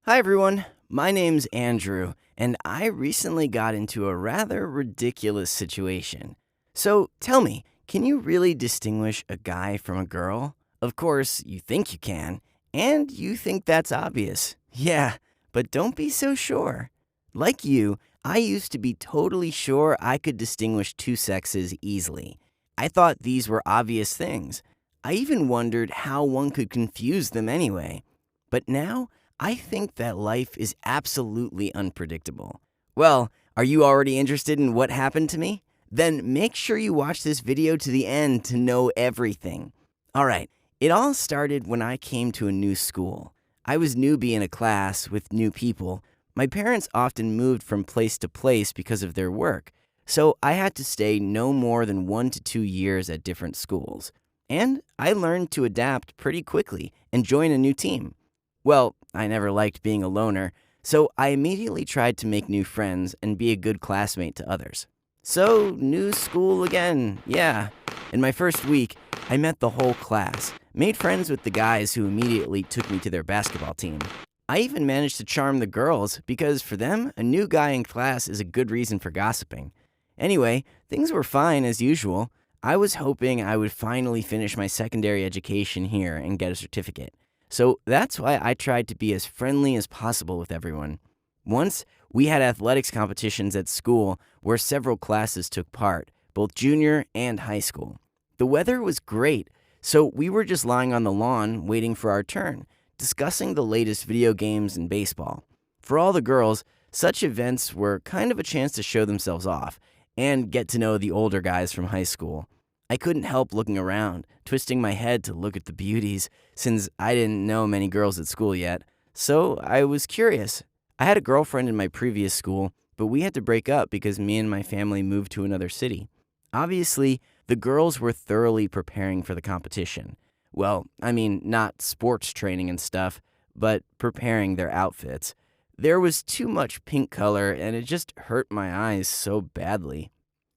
Hi everyone, my name's Andrew, and I recently got into a rather ridiculous situation. So tell me, can you really distinguish a guy from a girl? Of course, you think you can, and you think that's obvious. Yeah, but don't be so sure. Like you, I used to be totally sure I could distinguish two sexes easily. I thought these were obvious things. I even wondered how one could confuse them anyway. But now, I think that life is absolutely unpredictable. Well, are you already interested in what happened to me? Then make sure you watch this video to the end to know everything. Alright, it all started when I came to a new school. I was newbie in a class with new people. My parents often moved from place to place because of their work, so I had to stay no more than 1 to 2 years at different schools. And I learned to adapt pretty quickly and join a new team. Well, I never liked being a loner, so I immediately tried to make new friends and be a good classmate to others. So, new school again, yeah. In my first week, I met the whole class, made friends with the guys who immediately took me to their basketball team. I even managed to charm the girls because for them, a new guy in class is a good reason for gossiping. Anyway, things were fine as usual. I was hoping I would finally finish my secondary education here and get a certificate. So that's why I tried to be as friendly as possible with everyone. Once, we had athletics competitions at school where several classes took part, both junior and high school. The weather was great, so we were just lying on the lawn waiting for our turn, discussing the latest video games and baseball. For all the girls, such events were kind of a chance to show themselves off and get to know the older guys from high school. I couldn't help looking around, twisting my head to look at the beauties, since I didn't know many girls at school yet. So I was curious. I had a girlfriend in my previous school, but we had to break up because me and my family moved to another city. Obviously, the girls were thoroughly preparing for the competition. Well, I mean, not sports training and stuff, but preparing their outfits. There was too much pink color, and it just hurt my eyes so badly.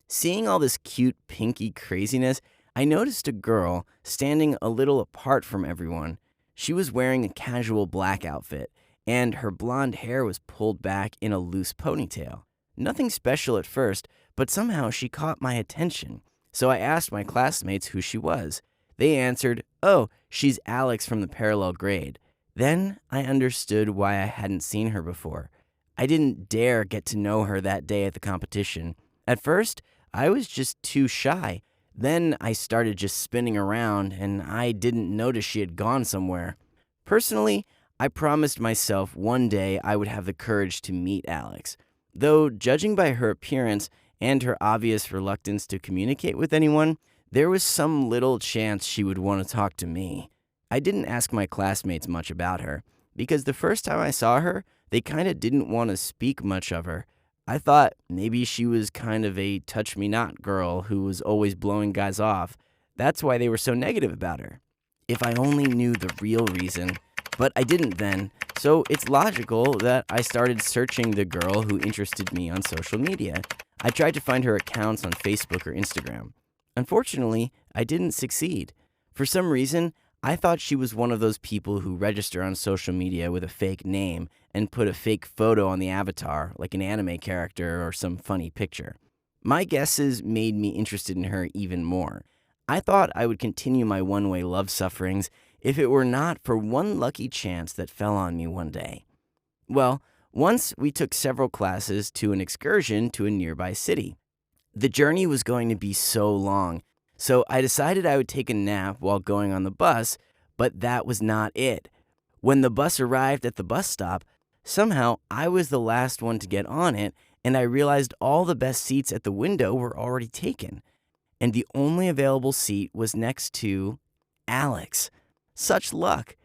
Seeing all this cute pinky craziness, I noticed a girl standing a little apart from everyone. She was wearing a casual black outfit, and her blonde hair was pulled back in a loose ponytail. Nothing special at first, but somehow she caught my attention. So I asked my classmates who she was. They answered, "Oh, she's Alex from the parallel grade." Then I understood why I hadn't seen her before. I didn't dare get to know her that day at the competition. At first, I was just too shy. Then I started just spinning around, and I didn't notice she had gone somewhere. Personally, I promised myself one day I would have the courage to meet Alex. Though, judging by her appearance and her obvious reluctance to communicate with anyone, there was some little chance she would want to talk to me. I didn't ask my classmates much about her, because the first time I saw her, they kinda didn't want to speak much of her. I thought maybe she was kind of a touch-me-not girl who was always blowing guys off. That's why they were so negative about her. If I only knew the real reason. But I didn't then, so it's logical that I started searching the girl who interested me on social media. I tried to find her accounts on Facebook or Instagram. Unfortunately, I didn't succeed. For some reason, I thought she was one of those people who register on social media with a fake name and put a fake photo on the avatar, like an anime character or some funny picture. My guesses made me interested in her even more. I thought I would continue my one-way love sufferings if it were not for one lucky chance that fell on me one day. Well, once we took several classes to an excursion to a nearby city. The journey was going to be so long, so I decided I would take a nap while going on the bus, but that was not it. When the bus arrived at the bus stop, somehow I was the last one to get on it, and I realized all the best seats at the window were already taken. And the only available seat was next to Alex. Such luck.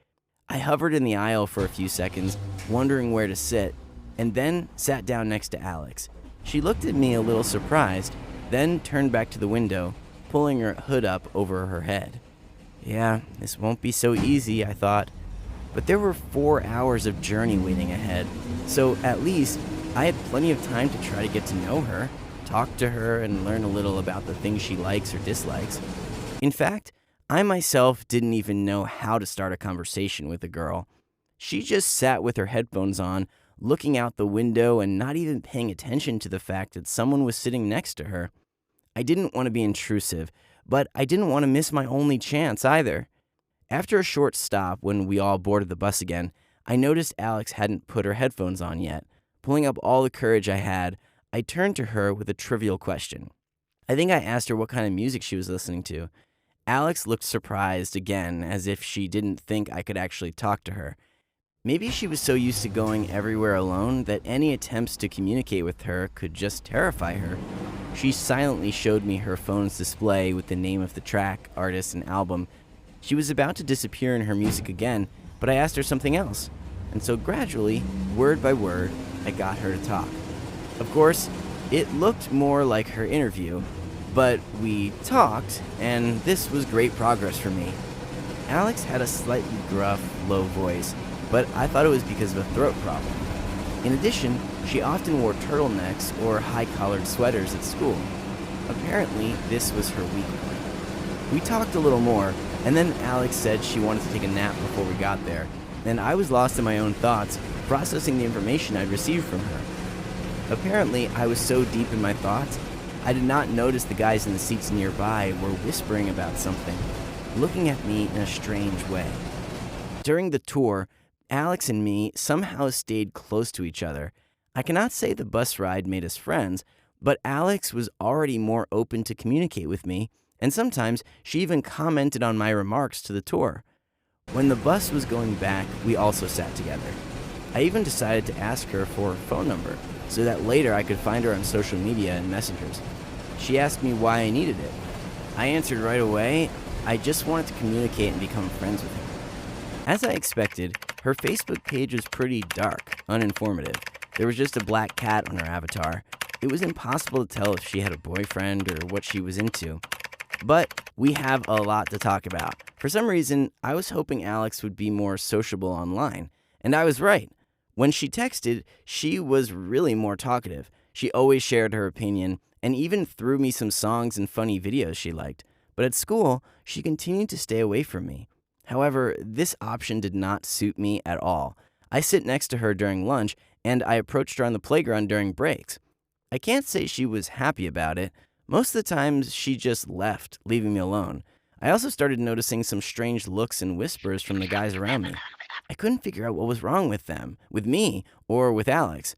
I hovered in the aisle for a few seconds, wondering where to sit, and then sat down next to Alex. She looked at me a little surprised, then turned back to the window, pulling her hood up over her head. Yeah, this won't be so easy, I thought. But there were 4 hours of journey waiting ahead, so at least I had plenty of time to try to get to know her, talk to her, and learn a little about the things she likes or dislikes. In fact, I myself didn't even know how to start a conversation with a girl. She just sat with her headphones on, looking out the window and not even paying attention to the fact that someone was sitting next to her. I didn't want to be intrusive, but I didn't want to miss my only chance either. After a short stop, when we all boarded the bus again, I noticed Alex hadn't put her headphones on yet. Pulling up all the courage I had, I turned to her with a trivial question. I think I asked her what kind of music she was listening to. Alex looked surprised again, as if she didn't think I could actually talk to her. Maybe she was so used to going everywhere alone that any attempts to communicate with her could just terrify her. She silently showed me her phone's display with the name of the track, artist, and album. She was about to disappear in her music again, but I asked her something else. And so gradually, word by word, I got her to talk. Of course, it looked more like her interview, but we talked, and this was great progress for me. Alex had a slightly gruff, low voice, but I thought it was because of a throat problem. In addition, she often wore turtlenecks or high-collared sweaters at school. Apparently, this was her weak point. We talked a little more, and then Alex said she wanted to take a nap before we got there, and I was lost in my own thoughts, processing the information I'd received from her. Apparently, I was so deep in my thoughts, I did not notice the guys in the seats nearby were whispering about something, looking at me in a strange way. During the tour, Alex and me somehow stayed close to each other. I cannot say the bus ride made us friends, but Alex was already more open to communicate with me, and sometimes she even commented on my remarks to the tour. When the bus was going back, we also sat together. I even decided to ask her for her phone number, so that later I could find her on social media and messengers. She asked me why I needed it. I answered right away, I just wanted to communicate and become friends with her. As I expected, her Facebook page was pretty dark, uninformative. There was just a black cat on her avatar. It was impossible to tell if she had a boyfriend or what she was into. But we have a lot to talk about. For some reason, I was hoping Alex would be more sociable online. And I was right. When she texted, she was really more talkative. She always shared her opinion and even threw me some songs and funny videos she liked. But at school, she continued to stay away from me. However, this option did not suit me at all. I sit next to her during lunch, and I approached her on the playground during breaks. I can't say she was happy about it. Most of the times, she just left, leaving me alone. I also started noticing some strange looks and whispers from the guys around me. I couldn't figure out what was wrong with them, with me, or with Alex.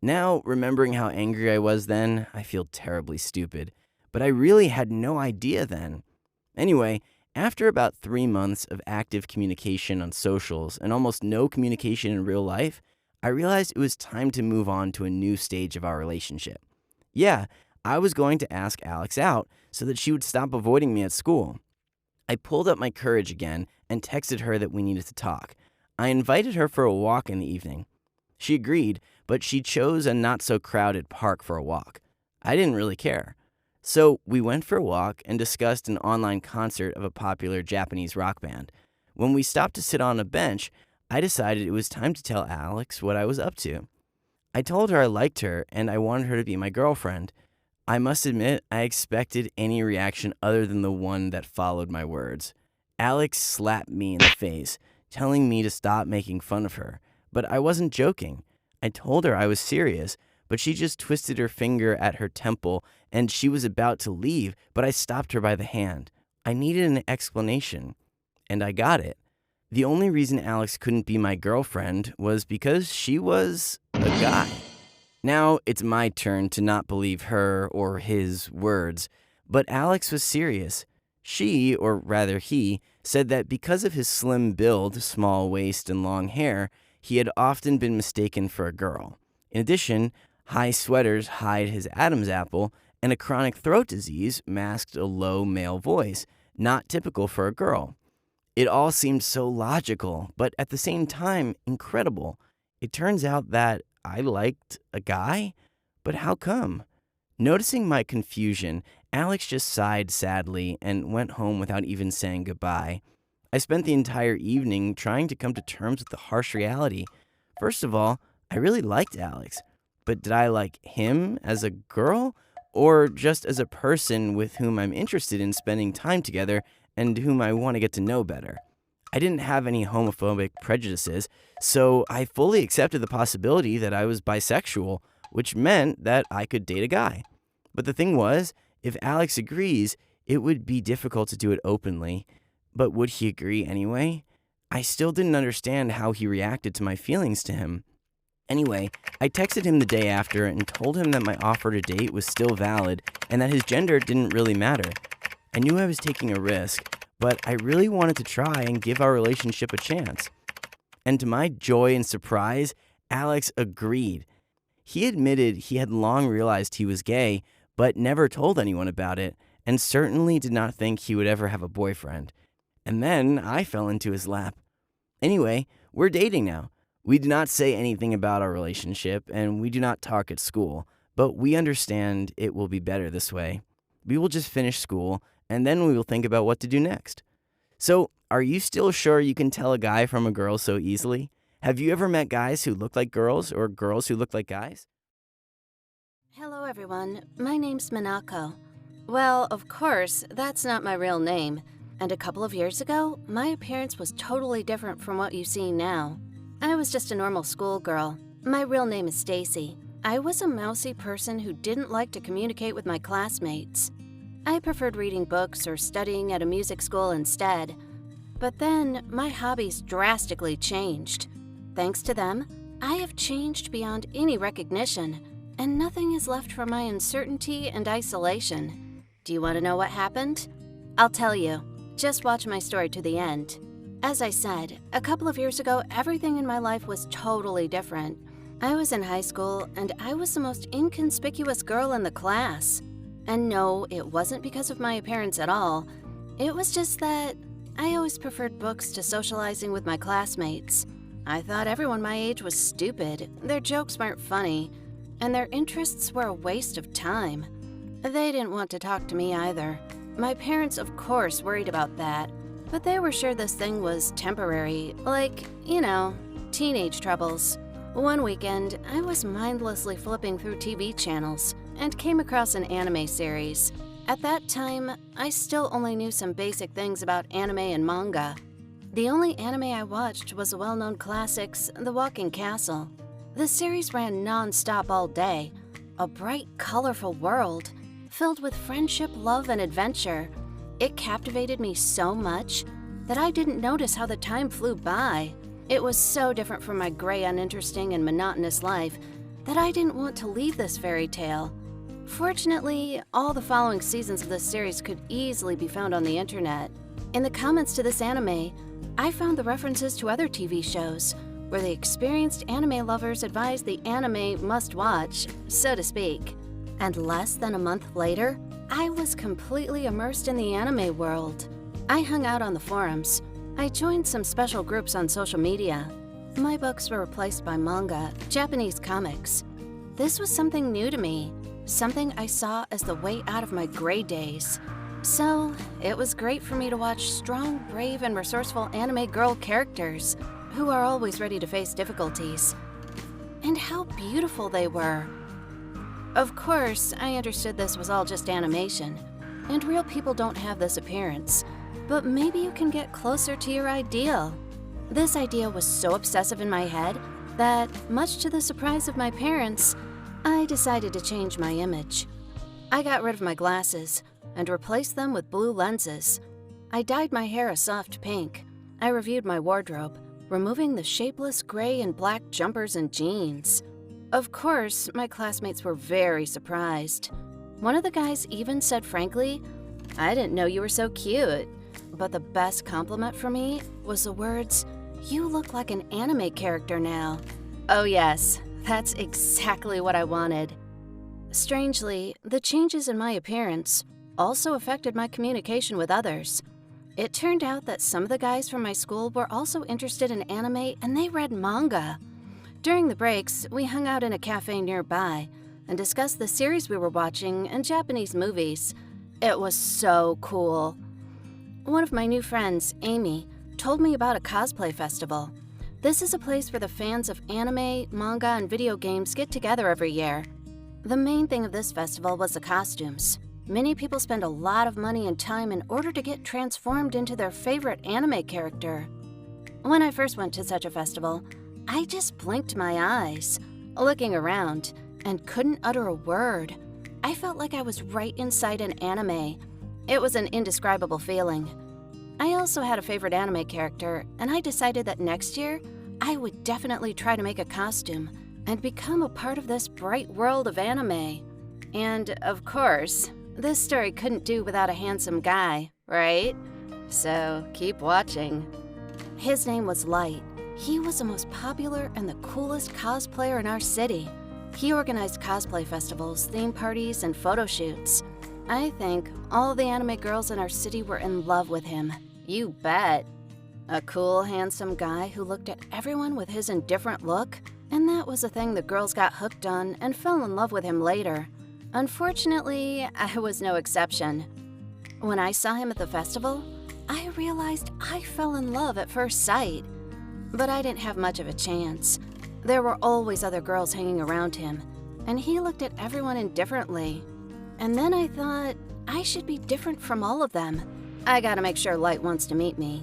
Now, remembering how angry I was then, I feel terribly stupid. But I really had no idea then. Anyway, after about 3 months of active communication on socials and almost no communication in real life, I realized it was time to move on to a new stage of our relationship. Yeah, I was going to ask Alex out so that she would stop avoiding me at school. I pulled up my courage again and texted her that we needed to talk. I invited her for a walk in the evening. She agreed, but she chose a not-so-crowded park for a walk. I didn't really care. So we went for a walk and discussed an online concert of a popular Japanese rock band. When we stopped to sit on a bench, I decided it was time to tell Alex what I was up to. I told her I liked her and I wanted her to be my girlfriend. I must admit, I expected any reaction other than the one that followed my words. Alex slapped me in the face, telling me to stop making fun of her. But I wasn't joking. I told her I was serious, but she just twisted her finger at her temple and she was about to leave, but I stopped her by the hand. I needed an explanation, and I got it. The only reason Alex couldn't be my girlfriend was because she was a guy. Now it's my turn to not believe her or his words, but Alex was serious. She, or rather he, said that because of his slim build, small waist, and long hair, he had often been mistaken for a girl. In addition, high sweaters hide his Adam's apple, and a chronic throat disease masked a low male voice, not typical for a girl. It all seemed so logical, but at the same time, incredible. It turns out that I liked a guy? But how come? Noticing my confusion, Alex just sighed sadly and went home without even saying goodbye. I spent the entire evening trying to come to terms with the harsh reality. First of all, I really liked Alex. But did I like him as a girl? Or just as a person with whom I'm interested in spending time together and whom I want to get to know better? I didn't have any homophobic prejudices, so I fully accepted the possibility that I was bisexual, which meant that I could date a guy. But the thing was, if Alex agrees, it would be difficult to do it openly. But would he agree anyway? I still didn't understand how he reacted to my feelings to him. Anyway, I texted him the day after and told him that my offer to date was still valid and that his gender didn't really matter. I knew I was taking a risk, but I really wanted to try and give our relationship a chance. And to my joy and surprise, Alex agreed. He admitted he had long realized he was gay, but never told anyone about it, and certainly did not think he would ever have a boyfriend. And then I fell into his lap. Anyway, we're dating now. We do not say anything about our relationship, and we do not talk at school, but we understand it will be better this way. We will just finish school, and then we will think about what to do next. So, are you still sure you can tell a guy from a girl so easily? Have you ever met guys who look like girls or girls who look like guys? Hello everyone, my name's Minako. Well, of course, that's not my real name. And a couple of years ago, my appearance was totally different from what you see now. I was just a normal schoolgirl. My real name is Stacy. I was a mousy person who didn't like to communicate with my classmates. I preferred reading books or studying at a music school instead. But then, my hobbies drastically changed. Thanks to them, I have changed beyond any recognition, and nothing is left for my uncertainty and isolation. Do you want to know what happened? I'll tell you. Just watch my story to the end. As I said, a couple of years ago, everything in my life was totally different. I was in high school, and I was the most inconspicuous girl in the class. And no, it wasn't because of my appearance at all. It was just that I always preferred books to socializing with my classmates. I thought everyone my age was stupid, their jokes weren't funny, and their interests were a waste of time. They didn't want to talk to me either. My parents, of course, worried about that. But they were sure this thing was temporary, like, teenage troubles. One weekend, I was mindlessly flipping through TV channels and came across an anime series. At that time, I still only knew some basic things about anime and manga. The only anime I watched was the well-known classics, The Walking Castle. The series ran non-stop all day, a bright, colorful world, filled with friendship, love, and adventure. It captivated me so much that I didn't notice how the time flew by. It was so different from my gray, uninteresting, and monotonous life that I didn't want to leave this fairy tale. Fortunately, all the following seasons of this series could easily be found on the internet. In the comments to this anime, I found the references to other TV shows, where the experienced anime lovers advised the anime must-watch, so to speak. And less than a month later, I was completely immersed in the anime world. I hung out on the forums. I joined some special groups on social media. My books were replaced by manga, Japanese comics. This was something new to me, something I saw as the way out of my gray days. So, it was great for me to watch strong, brave, and resourceful anime girl characters who are always ready to face difficulties. And how beautiful they were. Of course, I understood this was all just animation, and real people don't have this appearance, but maybe you can get closer to your ideal. This idea was so obsessive in my head that, much to the surprise of my parents, I decided to change my image. I got rid of my glasses and replaced them with blue lenses. I dyed my hair a soft pink. I reviewed my wardrobe, removing the shapeless gray and black jumpers and jeans. Of course, my classmates were very surprised. One of the guys even said frankly, "I didn't know you were so cute." But the best compliment for me was the words, "You look like an anime character now." Oh yes, that's exactly what I wanted. Strangely, the changes in my appearance also affected my communication with others. It turned out that some of the guys from my school were also interested in anime and they read manga. During the breaks, we hung out in a cafe nearby and discussed the series we were watching and Japanese movies. It was so cool. One of my new friends, Amy, told me about a cosplay festival. This is a place where the fans of anime, manga, and video games get together every year. The main thing of this festival was the costumes. Many people spend a lot of money and time in order to get transformed into their favorite anime character. When I first went to such a festival, I just blinked my eyes, looking around, and couldn't utter a word. I felt like I was right inside an anime. It was an indescribable feeling. I also had a favorite anime character, and I decided that next year, I would definitely try to make a costume and become a part of this bright world of anime. And, of course, this story couldn't do without a handsome guy, right? So, keep watching. His name was Light. He was the most popular and the coolest cosplayer in our city. He organized cosplay festivals, theme parties, and photo shoots. I think all the anime girls in our city were in love with him. You bet. A cool, handsome guy who looked at everyone with his indifferent look, and that was the thing the girls got hooked on and fell in love with him later. Unfortunately, I was no exception. When I saw him at the festival, I realized I fell in love at first sight. But I didn't have much of a chance. There were always other girls hanging around him, and he looked at everyone indifferently. And then I thought, I should be different from all of them. I gotta make sure Light wants to meet me.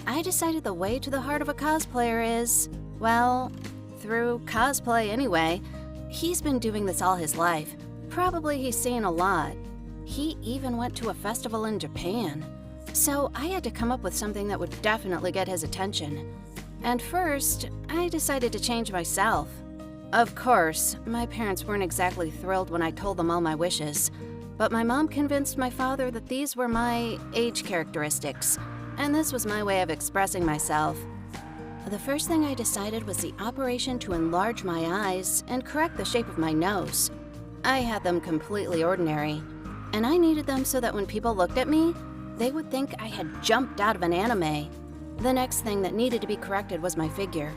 I decided the way to the heart of a cosplayer is, well, through cosplay anyway. He's been doing this all his life. Probably he's seen a lot. He even went to a festival in Japan. So I had to come up with something that would definitely get his attention. And first, I decided to change myself. Of course, my parents weren't exactly thrilled when I told them all my wishes, but my mom convinced my father that these were my age characteristics, and this was my way of expressing myself. The first thing I decided was the operation to enlarge my eyes and correct the shape of my nose. I had them completely ordinary, and I needed them so that when people looked at me, they would think I had jumped out of an anime. The next thing that needed to be corrected was my figure.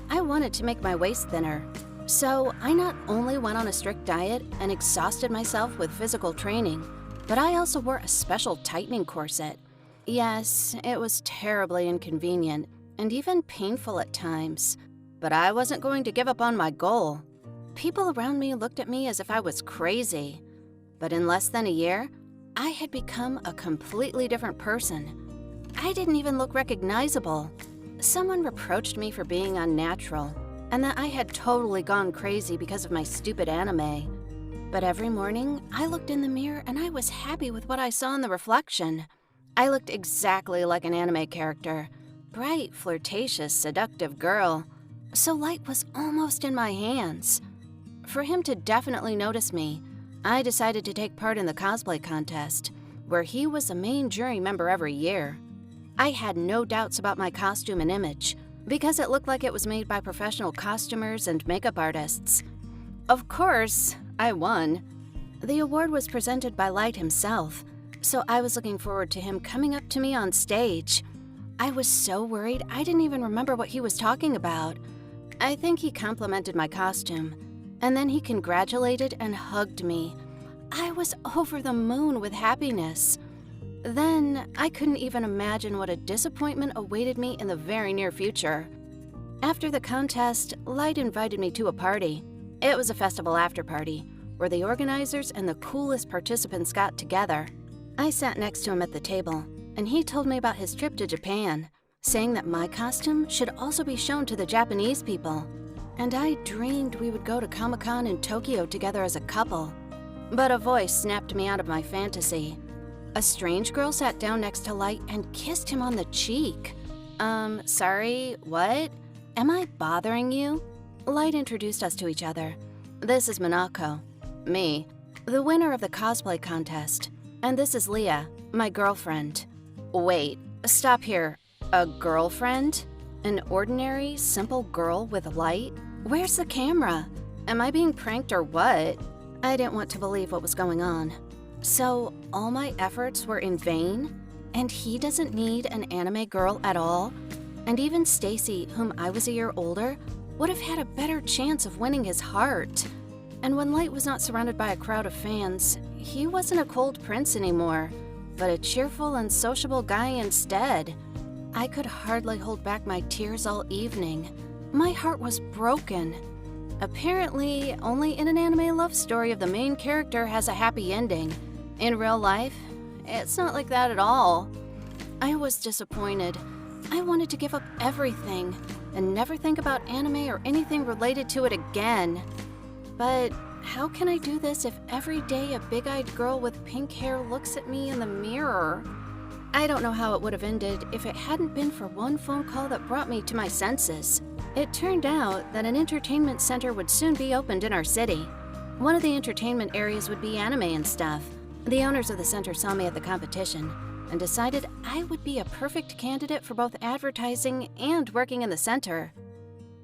I wanted to make my waist thinner, so I not only went on a strict diet and exhausted myself with physical training, but I also wore a special tightening corset. Yes, it was terribly inconvenient and even painful at times, but I wasn't going to give up on my goal. People around me looked at me as if I was crazy, but in less than a year, I had become a completely different person. I didn't even look recognizable. Someone reproached me for being unnatural, and that I had totally gone crazy because of my stupid anime. But every morning, I looked in the mirror and I was happy with what I saw in the reflection. I looked exactly like an anime character. Bright, flirtatious, seductive girl. So Light was almost in my hands. For him to definitely notice me, I decided to take part in the cosplay contest, where he was the main jury member every year. I had no doubts about my costume and image, because it looked like it was made by professional costumers and makeup artists. Of course, I won. The award was presented by Light himself, so I was looking forward to him coming up to me on stage. I was so worried I didn't even remember what he was talking about. I think he complimented my costume, and then he congratulated and hugged me. I was over the moon with happiness. Then, I couldn't even imagine what a disappointment awaited me in the very near future. After the contest, Light invited me to a party. It was a festival after-party, where the organizers and the coolest participants got together. I sat next to him at the table, and he told me about his trip to Japan, saying that my costume should also be shown to the Japanese people. And I dreamed we would go to Comic-Con in Tokyo together as a couple. But a voice snapped me out of my fantasy. A strange girl sat down next to Light and kissed him on the cheek. Sorry, what? Am I bothering you? Light introduced us to each other. This is Minako, me, the winner of the cosplay contest. And this is Leah, my girlfriend. Wait, stop here. A girlfriend? An ordinary, simple girl with Light? Where's the camera? Am I being pranked or what? I didn't want to believe what was going on. So, all my efforts were in vain? And he doesn't need an anime girl at all? And even Stacy, whom I was a year older, would have had a better chance of winning his heart. And when Light was not surrounded by a crowd of fans, he wasn't a cold prince anymore, but a cheerful and sociable guy instead. I could hardly hold back my tears all evening. My heart was broken. Apparently, only in an anime love story of the main character has a happy ending. In real life, it's not like that at all. I was disappointed, I wanted to give up everything and never think about anime or anything related to it again. But how can I do this if every day a big-eyed girl with pink hair looks at me in the mirror? I don't know how it would have ended if it hadn't been for one phone call that brought me to my senses. It turned out that an entertainment center would soon be opened in our city. One of the entertainment areas would be anime and stuff. The owners of the center saw me at the competition and decided I would be a perfect candidate for both advertising and working in the center.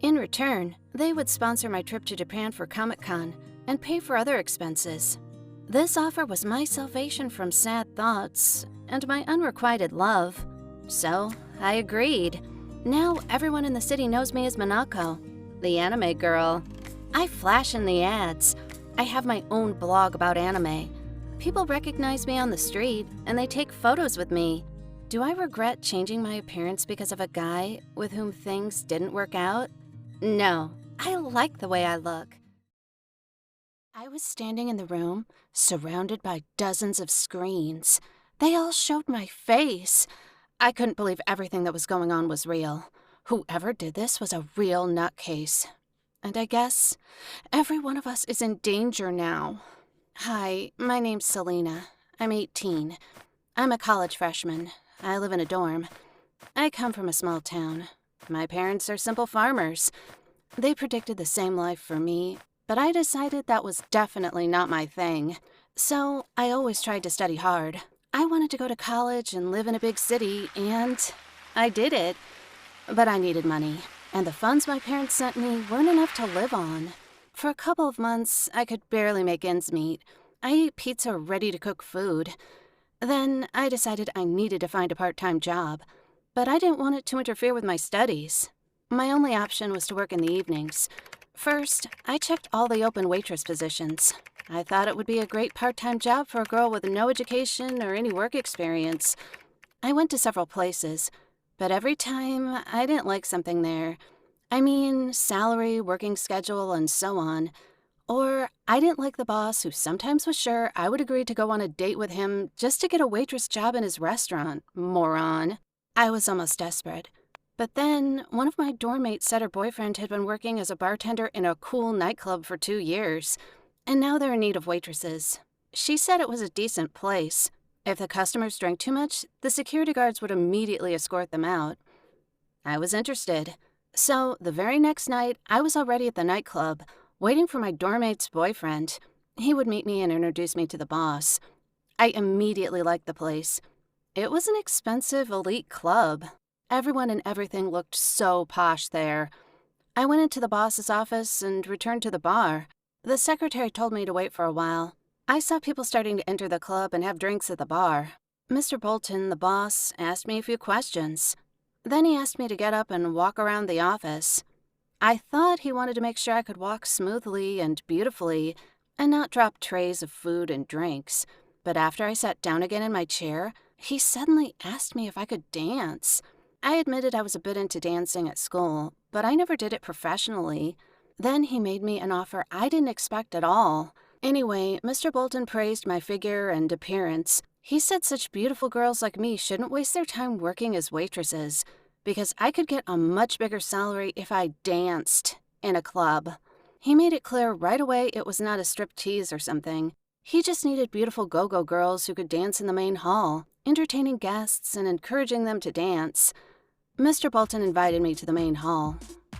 In return, they would sponsor my trip to Japan for Comic-Con and pay for other expenses. This offer was my salvation from sad thoughts and my unrequited love. So, I agreed. Now everyone in the city knows me as Minako, the anime girl. I flash in the ads. I have my own blog about anime. People recognize me on the street, and they take photos with me. Do I regret changing my appearance because of a guy with whom things didn't work out? No, I like the way I look. I was standing in the room, surrounded by dozens of screens. They all showed my face. I couldn't believe everything that was going on was real. Whoever did this was a real nutcase. And I guess every one of us is in danger now. Hi, my name's Selena. I'm 18. I'm a college freshman. I live in a dorm. I come from a small town. My parents are simple farmers. They predicted the same life for me, but I decided that was definitely not my thing. So I always tried to study hard. I wanted to go to college and live in a big city, and I did it. But I needed money, and the funds my parents sent me weren't enough to live on. For a couple of months, I could barely make ends meet. I ate pizza ready-to-cook food. Then I decided I needed to find a part-time job, but I didn't want it to interfere with my studies. My only option was to work in the evenings. First, I checked all the open waitress positions. I thought it would be a great part-time job for a girl with no education or any work experience. I went to several places, but every time I didn't like something there. I mean, salary, working schedule, and so on. Or I didn't like the boss who sometimes was sure I would agree to go on a date with him just to get a waitress job in his restaurant. Moron. I was almost desperate. But then, one of my dorm mates said her boyfriend had been working as a bartender in a cool nightclub for 2 years, and now they're in need of waitresses. She said it was a decent place. If the customers drank too much, the security guards would immediately escort them out. I was interested. So, the very next night, I was already at the nightclub, waiting for my dorm mate's boyfriend. He would meet me and introduce me to the boss. I immediately liked the place. It was an expensive, elite club. Everyone and everything looked so posh there. I went into the boss's office and returned to the bar. The secretary told me to wait for a while. I saw people starting to enter the club and have drinks at the bar. Mr. Bolton, the boss, asked me a few questions. Then he asked me to get up and walk around the office. I thought he wanted to make sure I could walk smoothly and beautifully and not drop trays of food and drinks. But after I sat down again in my chair, he suddenly asked me if I could dance. I admitted I was a bit into dancing at school, but I never did it professionally. Then he made me an offer I didn't expect at all. Anyway, Mr. Bolton praised my figure and appearance. He said such beautiful girls like me shouldn't waste their time working as waitresses, because I could get a much bigger salary if I danced in a club. He made it clear right away it was not a striptease or something. He just needed beautiful go-go girls who could dance in the main hall, entertaining guests and encouraging them to dance. Mr. Bolton invited me to the main hall.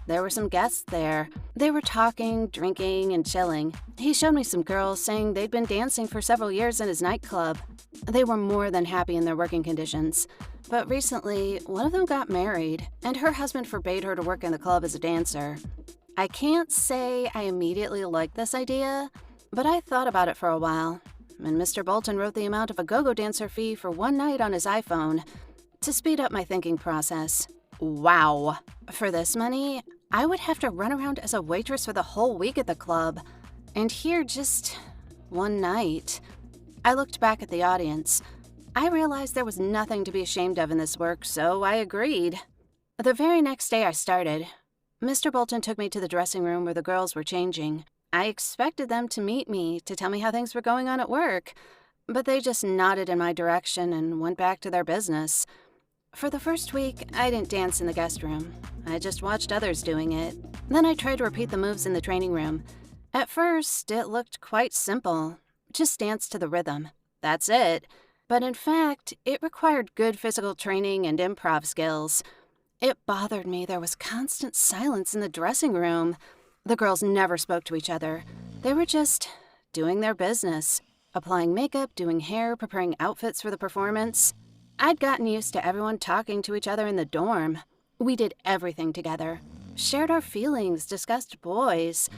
There were some guests there. They were talking, drinking, and chilling. He showed me some girls saying they'd been dancing for several years in his nightclub. They were more than happy in their working conditions. But recently, one of them got married, and her husband forbade her to work in the club as a dancer. I can't say I immediately liked this idea, but I thought about it for a while. And Mr. Bolton wrote the amount of a go-go dancer fee for one night on his iPhone to speed up my thinking process. Wow. For this money, I would have to run around as a waitress for the whole week at the club. And here just one night. I looked back at the audience. I realized there was nothing to be ashamed of in this work, so I agreed. The very next day I started. Mr. Bolton took me to the dressing room where the girls were changing. I expected them to meet me, to tell me how things were going on at work, but they just nodded in my direction and went back to their business. For the first week, I didn't dance in the guest room. I just watched others doing it. Then I tried to repeat the moves in the training room. At first, it looked quite simple. Just dance to the rhythm. That's it. But in fact, it required good physical training and improv skills. It bothered me there was constant silence in the dressing room. The girls never spoke to each other. They were just doing their business, applying makeup, doing hair, preparing outfits for the performance. I'd gotten used to everyone talking to each other in the dorm. We did everything together, shared our feelings, discussed boys.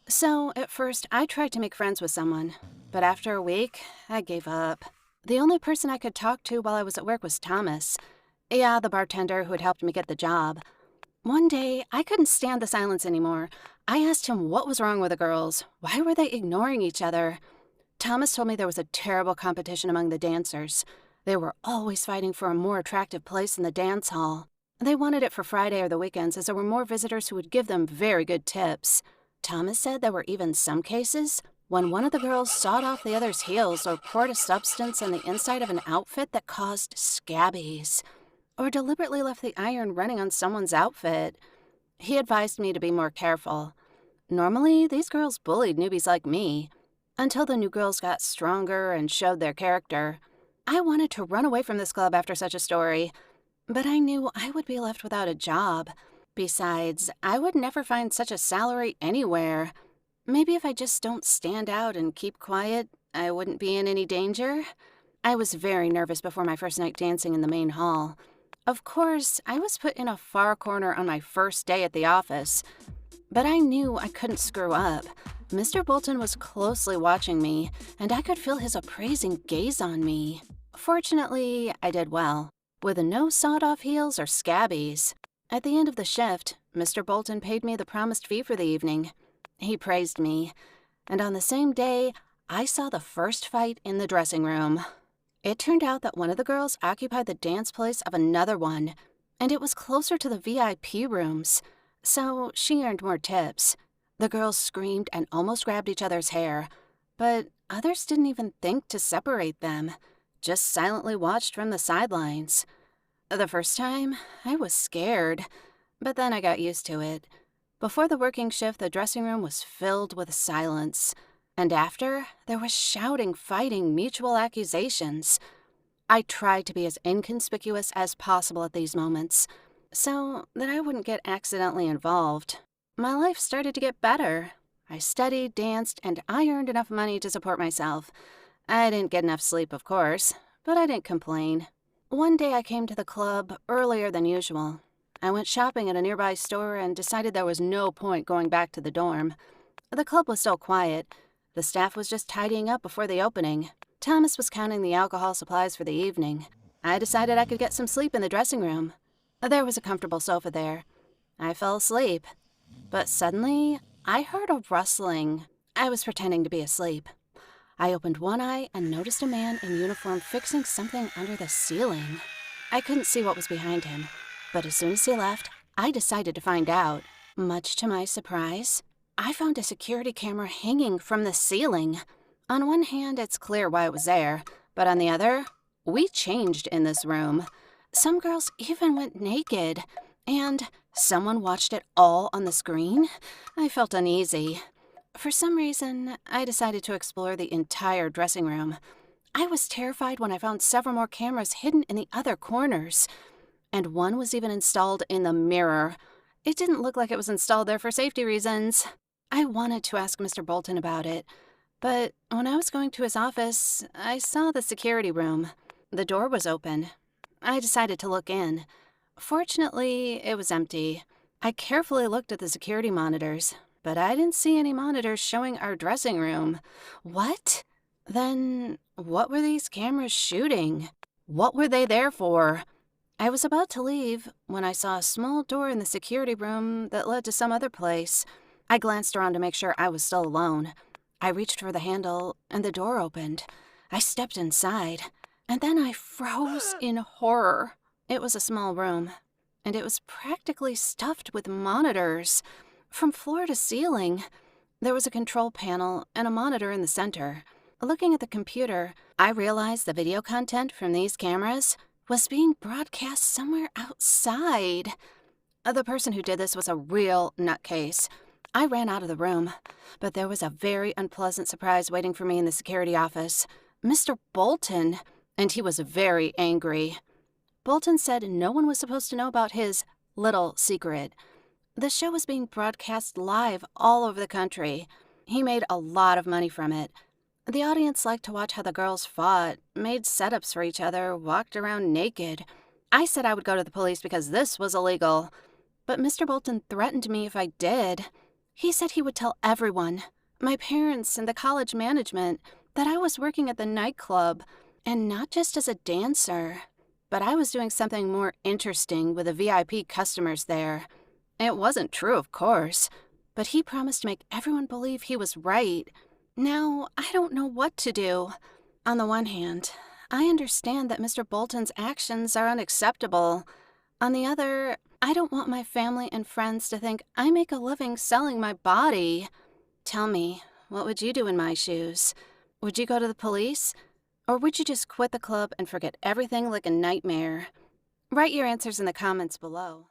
So, at first, I tried to make friends with someone, but after a week, I gave up. The only person I could talk to while I was at work was Thomas. Yeah, the bartender who had helped me get the job. One day, I couldn't stand the silence anymore. I asked him what was wrong with the girls. Why were they ignoring each other? Thomas told me there was a terrible competition among the dancers. They were always fighting for a more attractive place in the dance hall. They wanted it for Friday or the weekends as there were more visitors who would give them very good tips. Thomas said there were even some cases when one of the girls sawed off the other's heels or poured a substance on the inside of an outfit that caused scabies, or deliberately left the iron running on someone's outfit. He advised me to be more careful. Normally, these girls bullied newbies like me, until the new girls got stronger and showed their character. I wanted to run away from this club after such a story, but I knew I would be left without a job. Besides, I would never find such a salary anywhere. Maybe if I just don't stand out and keep quiet, I wouldn't be in any danger. I was very nervous before my first night dancing in the main hall. Of course, I was put in a far corner on my first day at the office, but I knew I couldn't screw up. Mr. Bolton was closely watching me, and I could feel his appraising gaze on me. Fortunately, I did well, with no sawed-off heels or scabies. At the end of the shift, Mr. Bolton paid me the promised fee for the evening. He praised me, and on the same day, I saw the first fight in the dressing room. It turned out that one of the girls occupied the dance place of another one, and it was closer to the VIP rooms, so she earned more tips. The girls screamed and almost grabbed each other's hair, but others didn't even think to separate them, just silently watched from the sidelines. The first time, I was scared, but then I got used to it. Before the working shift, the dressing room was filled with silence, and after, there was shouting, fighting, mutual accusations. I tried to be as inconspicuous as possible at these moments, so that I wouldn't get accidentally involved. My life started to get better. I studied, danced, and I earned enough money to support myself. I didn't get enough sleep, of course, but I didn't complain. One day I came to the club earlier than usual. I went shopping at a nearby store and decided there was no point going back to the dorm. The club was still quiet. The staff was just tidying up before the opening. Thomas was counting the alcohol supplies for the evening. I decided I could get some sleep in the dressing room. There was a comfortable sofa there. I fell asleep. But suddenly, I heard a rustling. I was pretending to be asleep. I opened one eye and noticed a man in uniform fixing something under the ceiling. I couldn't see what was behind him, but as soon as he left, I decided to find out. Much to my surprise, I found a security camera hanging from the ceiling. On one hand, it's clear why it was there, but on the other, we changed in this room. Some girls even went naked, and someone watched it all on the screen. I felt uneasy. For some reason, I decided to explore the entire dressing room. I was terrified when I found several more cameras hidden in the other corners, and one was even installed in the mirror. It didn't look like it was installed there for safety reasons. I wanted to ask Mr. Bolton about it, but when I was going to his office, I saw the security room. The door was open. I decided to look in. Fortunately, it was empty. I carefully looked at the security monitors, but I didn't see any monitors showing our dressing room. What? Then, what were these cameras shooting? What were they there for? I was about to leave when I saw a small door in the security room that led to some other place. I glanced around to make sure I was still alone. I reached for the handle, and the door opened. I stepped inside, and then I froze in horror. It was a small room, and it was practically stuffed with monitors. From floor to ceiling, there was a control panel and a monitor in the center. Looking at the computer, I realized the video content from these cameras was being broadcast somewhere outside. The person who did this was a real nutcase. I ran out of the room, but there was a very unpleasant surprise waiting for me in the security office. Mr. Bolton, and he was very angry. Bolton said no one was supposed to know about his little secret. The show was being broadcast live all over the country. He made a lot of money from it. The audience liked to watch how the girls fought, made setups for each other, walked around naked. I said I would go to the police because this was illegal. But Mr. Bolton threatened me if I did. He said he would tell everyone, my parents and the college management, that I was working at the nightclub, and not just as a dancer, but I was doing something more interesting with the VIP customers there. It wasn't true, of course, but he promised to make everyone believe he was right. Now, I don't know what to do. On the one hand, I understand that Mr. Bolton's actions are unacceptable. On the other, I don't want my family and friends to think I make a living selling my body. Tell me, what would you do in my shoes? Would you go to the police? Or would you just quit the club and forget everything like a nightmare? Write your answers in the comments below.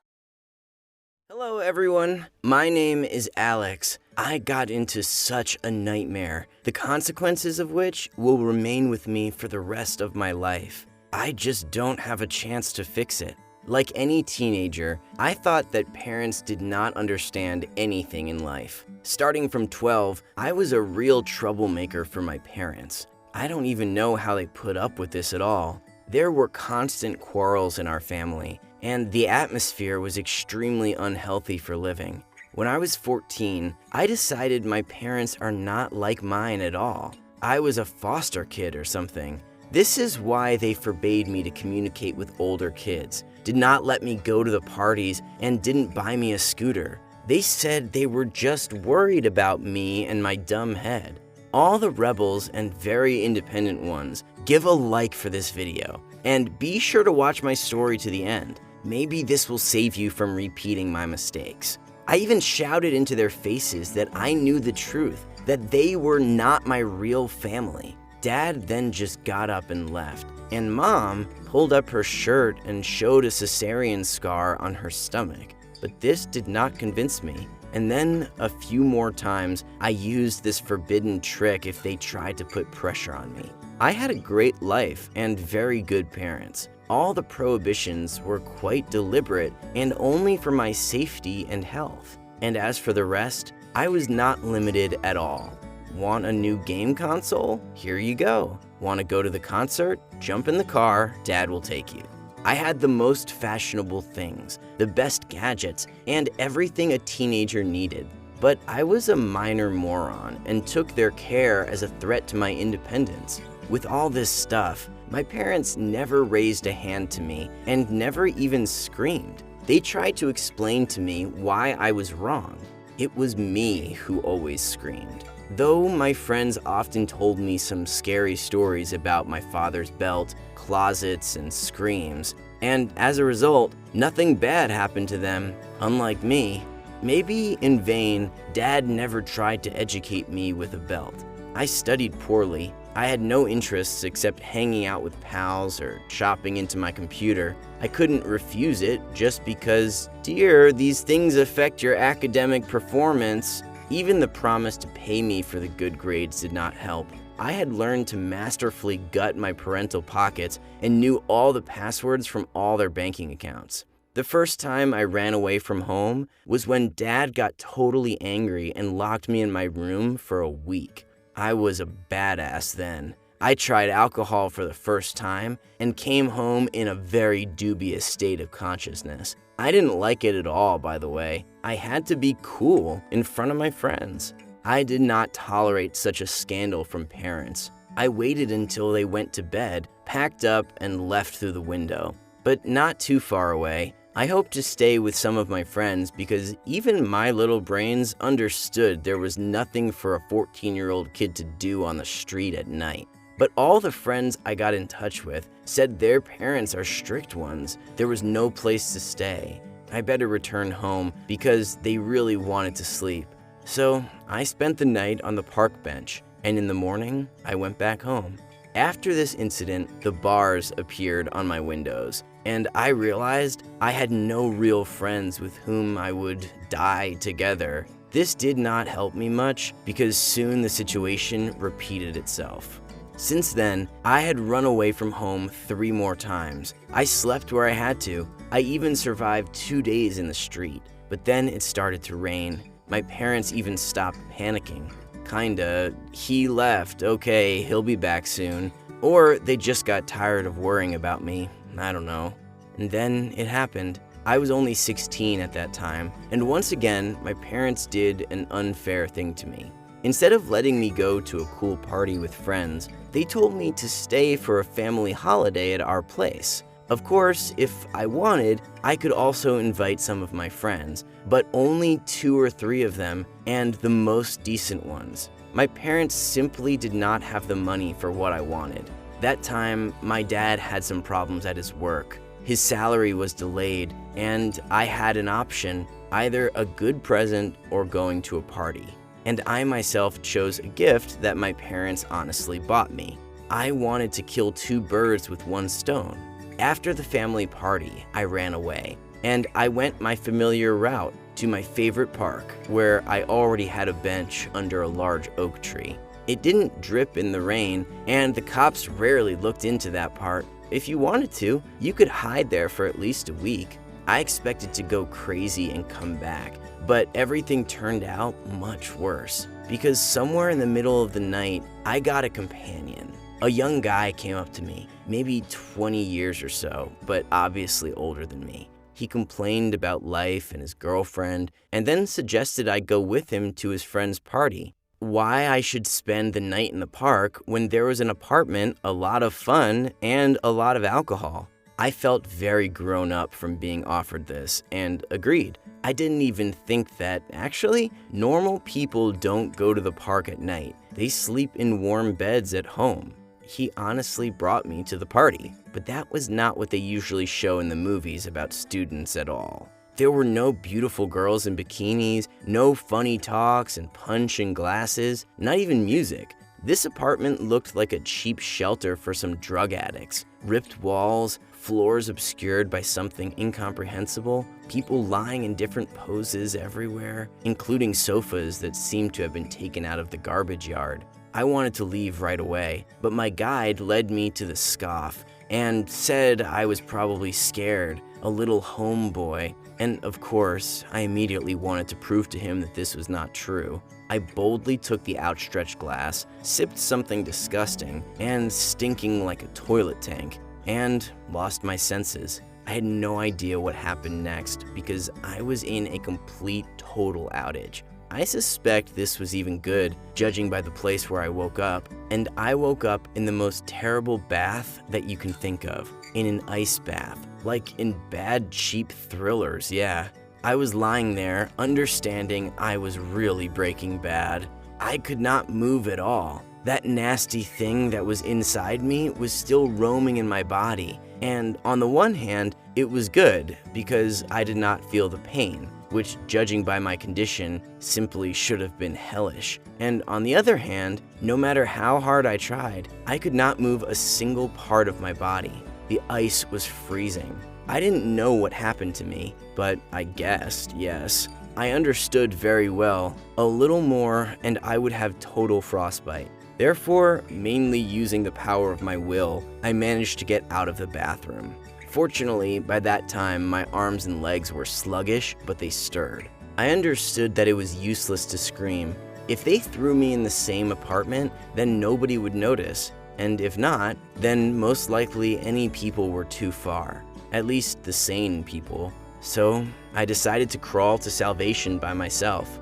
Hello, everyone. My name is Alex. I got into such a nightmare, the consequences of which will remain with me for the rest of my life. I just don't have a chance to fix it. Like any teenager, I thought that parents did not understand anything in life. Starting from 12, I was a real troublemaker for my parents. I don't even know how they put up with this at all. There were constant quarrels in our family, and the atmosphere was extremely unhealthy for living. When I was 14, I decided my parents are not like mine at all. I was a foster kid or something. This is why they forbade me to communicate with older kids, did not let me go to the parties, and didn't buy me a scooter. They said they were just worried about me and my dumb head. All the rebels and very independent ones, give a like for this video, and be sure to watch my story to the end. Maybe this will save you from repeating my mistakes. I even shouted into their faces that I knew the truth, that they were not my real family. Dad then just got up and left, and Mom pulled up her shirt and showed a cesarean scar on her stomach. But this did not convince me. And then a few more times, I used this forbidden trick if they tried to put pressure on me. I had a great life and very good parents. All the prohibitions were quite deliberate and only for my safety and health. And as for the rest, I was not limited at all. Want a new game console? Here you go. Want to go to the concert? Jump in the car, Dad will take you. I had the most fashionable things, the best gadgets, and everything a teenager needed. But I was a minor moron and took their care as a threat to my independence. With all this stuff, my parents never raised a hand to me and never even screamed. They tried to explain to me why I was wrong. It was me who always screamed. Though my friends often told me some scary stories about my father's belt, closets, and screams, and as a result, nothing bad happened to them, unlike me. Maybe in vain, Dad never tried to educate me with a belt. I studied poorly. I had no interests except hanging out with pals or chopping into my computer. I couldn't refuse it just because, dear, these things affect your academic performance. Even the promise to pay me for the good grades did not help. I had learned to masterfully gut my parental pockets and knew all the passwords from all their banking accounts. The first time I ran away from home was when Dad got totally angry and locked me in my room for a week. I was a badass then. I tried alcohol for the first time and came home in a very dubious state of consciousness. I didn't like it at all, by the way. I had to be cool in front of my friends. I did not tolerate such a scandal from parents. I waited until they went to bed, packed up, and left through the window. But not too far away. I hoped to stay with some of my friends because even my little brains understood there was nothing for a 14-year-old kid to do on the street at night. But all the friends I got in touch with said their parents are strict ones. There was no place to stay. I better return home because they really wanted to sleep. So I spent the night on the park bench, and in the morning, I went back home. After this incident, the bars appeared on my windows, and I realized I had no real friends with whom I would die together. This did not help me much because soon the situation repeated itself. Since then, I had run away from home 3 more times. I slept where I had to. I even survived 2 days in the street. But then it started to rain. My parents even stopped panicking. Kinda, he left, okay, he'll be back soon. Or they just got tired of worrying about me, I don't know. And then it happened. I was only 16 at that time, and once again, my parents did an unfair thing to me. Instead of letting me go to a cool party with friends, they told me to stay for a family holiday at our place. Of course, if I wanted, I could also invite some of my friends, but only 2 or 3 of them, and the most decent ones. My parents simply did not have the money for what I wanted. That time, my dad had some problems at his work. His salary was delayed, and I had an option, either a good present or going to a party. And I myself chose a gift that my parents honestly bought me. I wanted to kill 2 birds with 1 stone. After the family party, I ran away, and I went my familiar route to my favorite park, where I already had a bench under a large oak tree. It didn't drip in the rain, and the cops rarely looked into that part. If you wanted to, you could hide there for at least a week. I expected to go crazy and come back, but everything turned out much worse, because somewhere in the middle of the night, I got a companion. A young guy came up to me, maybe 20 years or so, but obviously older than me. He complained about life and his girlfriend, and then suggested I go with him to his friend's party. Why I should spend the night in the park when there was an apartment, a lot of fun, and a lot of alcohol. I felt very grown up from being offered this, and agreed. I didn't even think that, actually, normal people don't go to the park at night. They sleep in warm beds at home. He honestly brought me to the party, but that was not what they usually show in the movies about students at all. There were no beautiful girls in bikinis, no funny talks and punch and glasses, not even music. This apartment looked like a cheap shelter for some drug addicts. Ripped walls, floors obscured by something incomprehensible, people lying in different poses everywhere, including sofas that seemed to have been taken out of the garbage yard. I wanted to leave right away, but my guide led me to the scoff and said I was probably scared, a little homeboy, and of course, I immediately wanted to prove to him that this was not true. I boldly took the outstretched glass, sipped something disgusting and stinking like a toilet tank, and lost my senses. I had no idea what happened next because I was in a complete total outage. I suspect this was even good, judging by the place where I woke up, and I woke up in the most terrible bath that you can think of, in an ice bath, like in bad cheap thrillers, yeah. I was lying there, understanding I was really Breaking Bad. I could not move at all. That nasty thing that was inside me was still roaming in my body, and on the one hand, it was good because I did not feel the pain, which, judging by my condition, simply should have been hellish. And on the other hand, no matter how hard I tried, I could not move a single part of my body. The ice was freezing. I didn't know what happened to me, but I guessed, yes. I understood very well. A little more and I would have total frostbite. Therefore, mainly using the power of my will, I managed to get out of the bathroom. Fortunately, by that time, my arms and legs were sluggish, but they stirred. I understood that it was useless to scream. If they threw me in the same apartment, then nobody would notice. And if not, then most likely any people were too far. At least the sane people. So I decided to crawl to salvation by myself.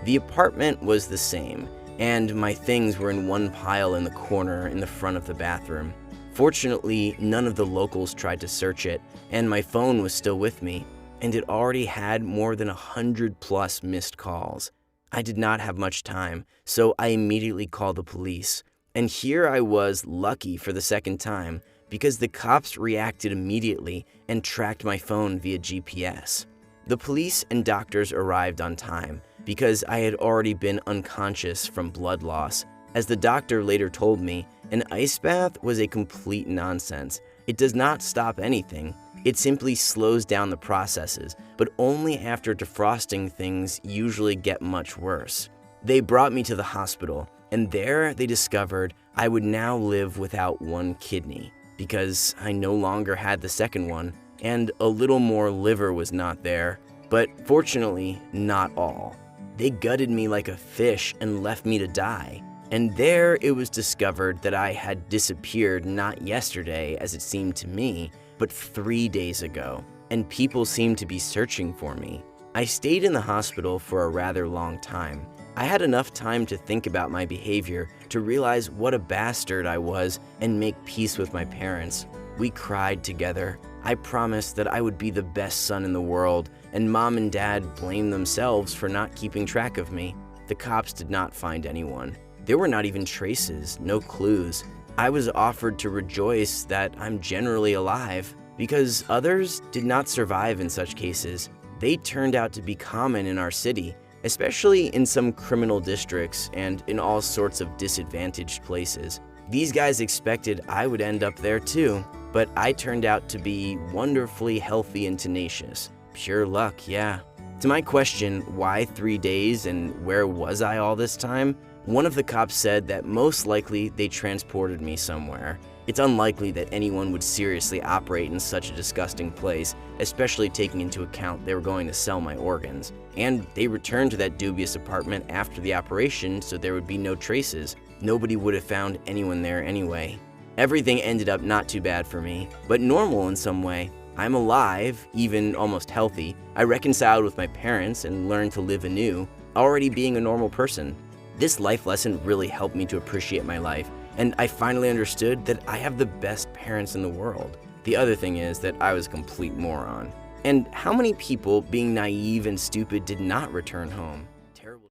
The apartment was the same, and my things were in one pile in the corner in the front of the bathroom. Fortunately, none of the locals tried to search it, and my phone was still with me, and it already had more than 100+ missed calls. I did not have much time, so I immediately called the police. And here I was lucky for the second time, because the cops reacted immediately and tracked my phone via GPS. The police and doctors arrived on time, because I had already been unconscious from blood loss. As the doctor later told me, An ice bath was a complete nonsense. It does not stop anything. It simply slows down the processes, but only after defrosting things usually get much worse. They brought me to the hospital, and there they discovered I would now live without one kidney because I no longer had the second one, and a little more liver was not there, but fortunately, not all. They gutted me like a fish and left me to die. And there it was discovered that I had disappeared not yesterday, as it seemed to me, but 3 days ago, and people seemed to be searching for me. I stayed in the hospital for a rather long time. I had enough time to think about my behavior, to realize what a bastard I was, and make peace with my parents. We cried together. I promised that I would be the best son in the world, and Mom and Dad blamed themselves for not keeping track of me. The cops did not find anyone. There were not even traces, no clues. I was offered to rejoice that I'm generally alive, because others did not survive in such cases. They turned out to be common in our city, especially in some criminal districts and in all sorts of disadvantaged places. These guys expected I would end up there too, but I turned out to be wonderfully healthy and tenacious. Pure luck, yeah. To my question, why 3 days and where was I all this time? One of the cops said that most likely they transported me somewhere. It's unlikely that anyone would seriously operate in such a disgusting place, especially taking into account they were going to sell my organs. And they returned to that dubious apartment after the operation, so there would be no traces. Nobody would have found anyone there anyway. Everything ended up not too bad for me, but normal in some way. I'm alive, even almost healthy. I reconciled with my parents and learned to live anew, already being a normal person. This life lesson really helped me to appreciate my life, and I finally understood that I have the best parents in the world. The other thing is that I was a complete moron. And how many people, being naive and stupid, did not return home? Terrible.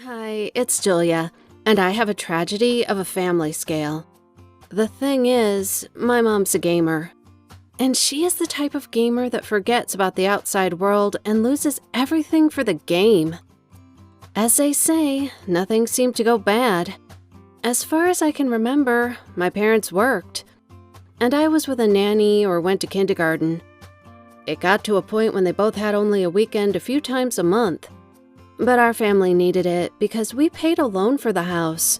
Hi, it's Julia, and I have a tragedy of a family scale. The thing is, my mom's a gamer. And she is the type of gamer that forgets about the outside world and loses everything for the game. As they say, nothing seemed to go bad. As far as I can remember, my parents worked, and I was with a nanny or went to kindergarten. It got to a point when they both had only a weekend a few times a month, but our family needed it because we paid a loan for the house.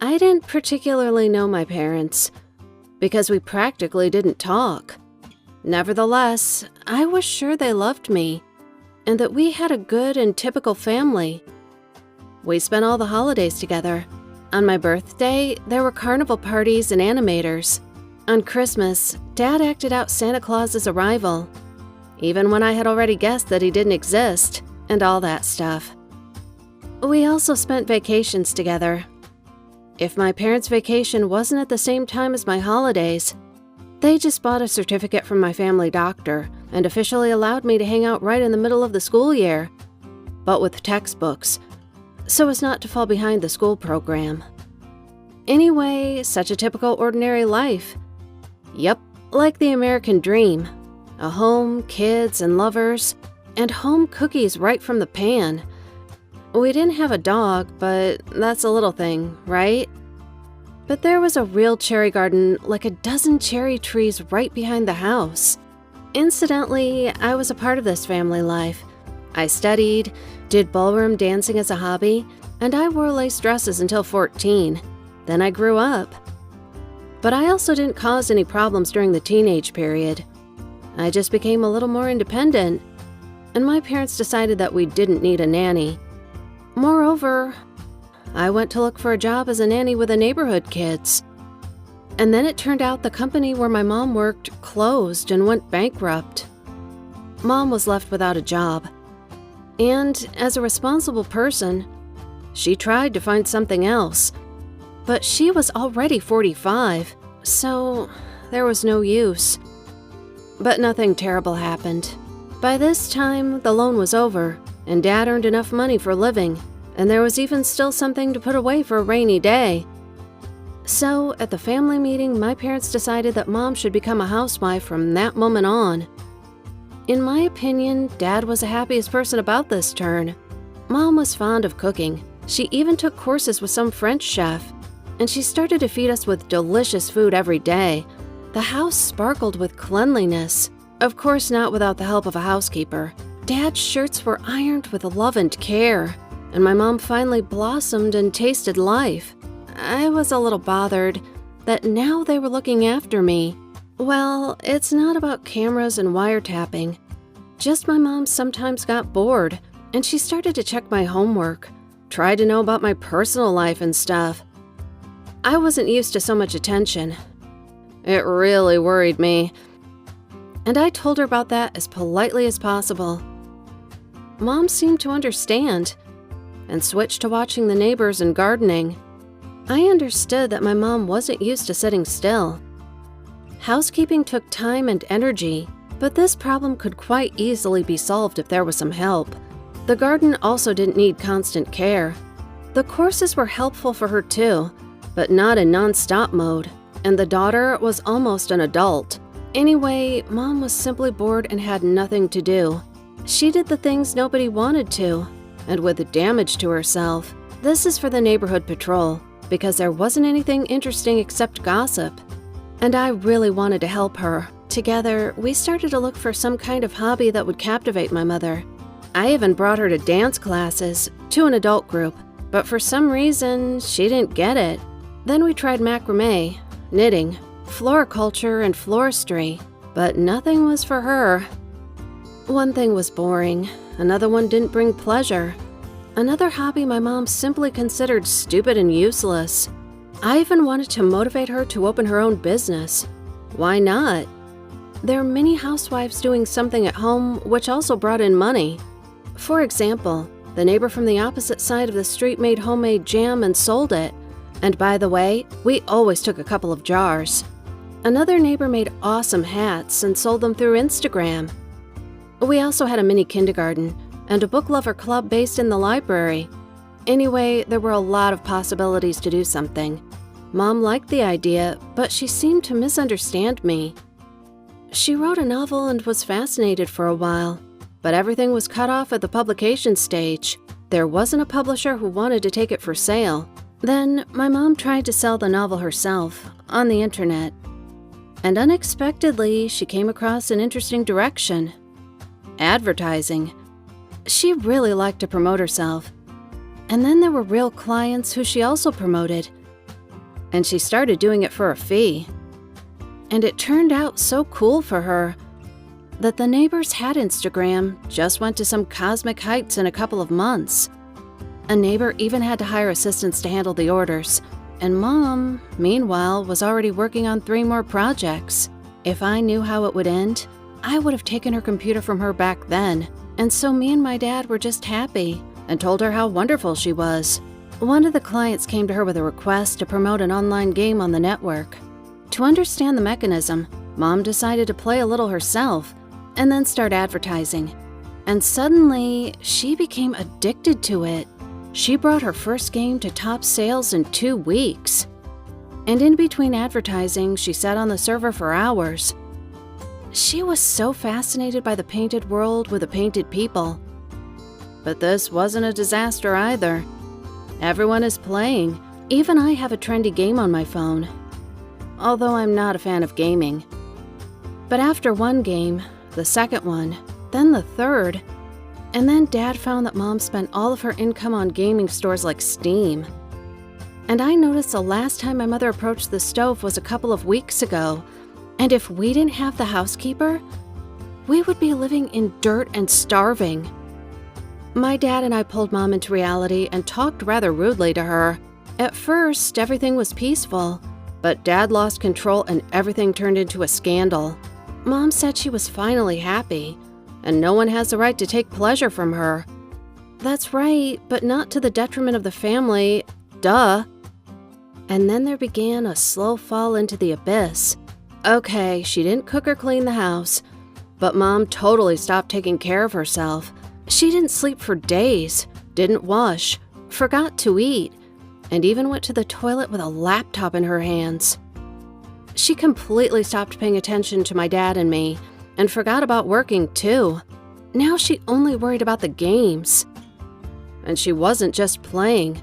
I didn't particularly know my parents, because we practically didn't talk. Nevertheless, I was sure they loved me, and that we had a good and typical family. We spent all the holidays together. On my birthday, there were carnival parties and animators. On Christmas, Dad acted out Santa Claus's arrival, even when I had already guessed that he didn't exist, and all that stuff. We also spent vacations together. If my parents' vacation wasn't at the same time as my holidays, they just bought a certificate from my family doctor and officially allowed me to hang out right in the middle of the school year, but with textbooks, so as not to fall behind the school program. Anyway, such a typical ordinary life. Yep, like the American dream. A home, kids, and lovers, and home cookies right from the pan. We didn't have a dog, but that's a little thing, right? But there was a real cherry garden, like a dozen cherry trees right behind the house. Incidentally, I was a part of this family life. I studied, did ballroom dancing as a hobby, and I wore lace dresses until 14. Then I grew up. But I also didn't cause any problems during the teenage period. I just became a little more independent, and my parents decided that we didn't need a nanny. Moreover, I went to look for a job as a nanny with the neighborhood kids. And then it turned out the company where my mom worked closed and went bankrupt. Mom was left without a job. And as a responsible person, she tried to find something else. But she was already 45, so there was no use. But nothing terrible happened. By this time, the loan was over, and Dad earned enough money for living, and there was even still something to put away for a rainy day. So, at the family meeting, my parents decided that Mom should become a housewife from that moment on. In my opinion, Dad was the happiest person about this turn. Mom was fond of cooking. She even took courses with some French chef. and she started to feed us with delicious food every day. The house sparkled with cleanliness, of course not without the help of a housekeeper. Dad's shirts were ironed with love and care, and my mom finally blossomed and tasted life. I was a little bothered that now they were looking after me. Well, it's not about cameras and wiretapping. Just my mom sometimes got bored, and she started to check my homework, tried to know about my personal life and stuff. I wasn't used to so much attention. It really worried me, and I told her about that as politely as possible. Mom seemed to understand and switched to watching the neighbors and gardening. I understood that my mom wasn't used to sitting still. Housekeeping took time and energy, but this problem could quite easily be solved if there was some help. The garden also didn't need constant care. The courses were helpful for her too, but not in non-stop mode, and the daughter was almost an adult. Anyway, Mom was simply bored and had nothing to do. She did the things nobody wanted to, and with damage to herself. This is for the neighborhood patrol, because there wasn't anything interesting except gossip. And I really wanted to help her. Together, we started to look for some kind of hobby that would captivate my mother. I even brought her to dance classes, to an adult group, but for some reason, she didn't get it. Then we tried macrame, knitting, floriculture, and floristry, but nothing was for her. One thing was boring, another one didn't bring pleasure. Another hobby my mom simply considered stupid and useless. I even wanted to motivate her to open her own business. Why not? There are many housewives doing something at home which also brought in money. For example, the neighbor from the opposite side of the street made homemade jam and sold it. And by the way, we always took a couple of jars. Another neighbor made awesome hats and sold them through Instagram. We also had a mini kindergarten and a book lover club based in the library. Anyway, there were a lot of possibilities to do something. Mom liked the idea, but she seemed to misunderstand me. She wrote a novel and was fascinated for a while, but everything was cut off at the publication stage. There wasn't a publisher who wanted to take it for sale. Then, my mom tried to sell the novel herself, on the internet. And unexpectedly, she came across an interesting direction. Advertising. She really liked to promote herself. And then there were real clients who she also promoted. And she started doing it for a fee. And it turned out so cool for her that the neighbors had Instagram, just went to some cosmic heights in a couple of months. A neighbor even had to hire assistants to handle the orders. And Mom, meanwhile, was already working on 3 more projects. If I knew how it would end, I would have taken her computer from her back then. And so me and my dad were just happy and told her how wonderful she was. One of the clients came to her with a request to promote an online game on the network. To understand the mechanism, Mom decided to play a little herself and then start advertising. And suddenly, she became addicted to it. She brought her first game to top sales in 2 weeks. And in between advertising, she sat on the server for hours. She was so fascinated by the painted world with the painted people. But this wasn't a disaster either. Everyone is playing. Even I have a trendy game on my phone. Although I'm not a fan of gaming. But after one game, the second one, then the third, and then Dad found that Mom spent all of her income on gaming stores like Steam. And I noticed the last time my mother approached the stove was a couple of weeks ago. And if we didn't have the housekeeper, we would be living in dirt and starving. My dad and I pulled Mom into reality and talked rather rudely to her. At first, everything was peaceful, but Dad lost control and everything turned into a scandal. Mom said she was finally happy, and no one has the right to take pleasure from her. That's right, but not to the detriment of the family. Duh. And then there began a slow fall into the abyss. Okay, she didn't cook or clean the house, but Mom totally stopped taking care of herself. She didn't sleep for days, didn't wash, forgot to eat, and even went to the toilet with a laptop in her hands. She completely stopped paying attention to my dad and me, and forgot about working too. Now she only worried about the games. And she wasn't just playing.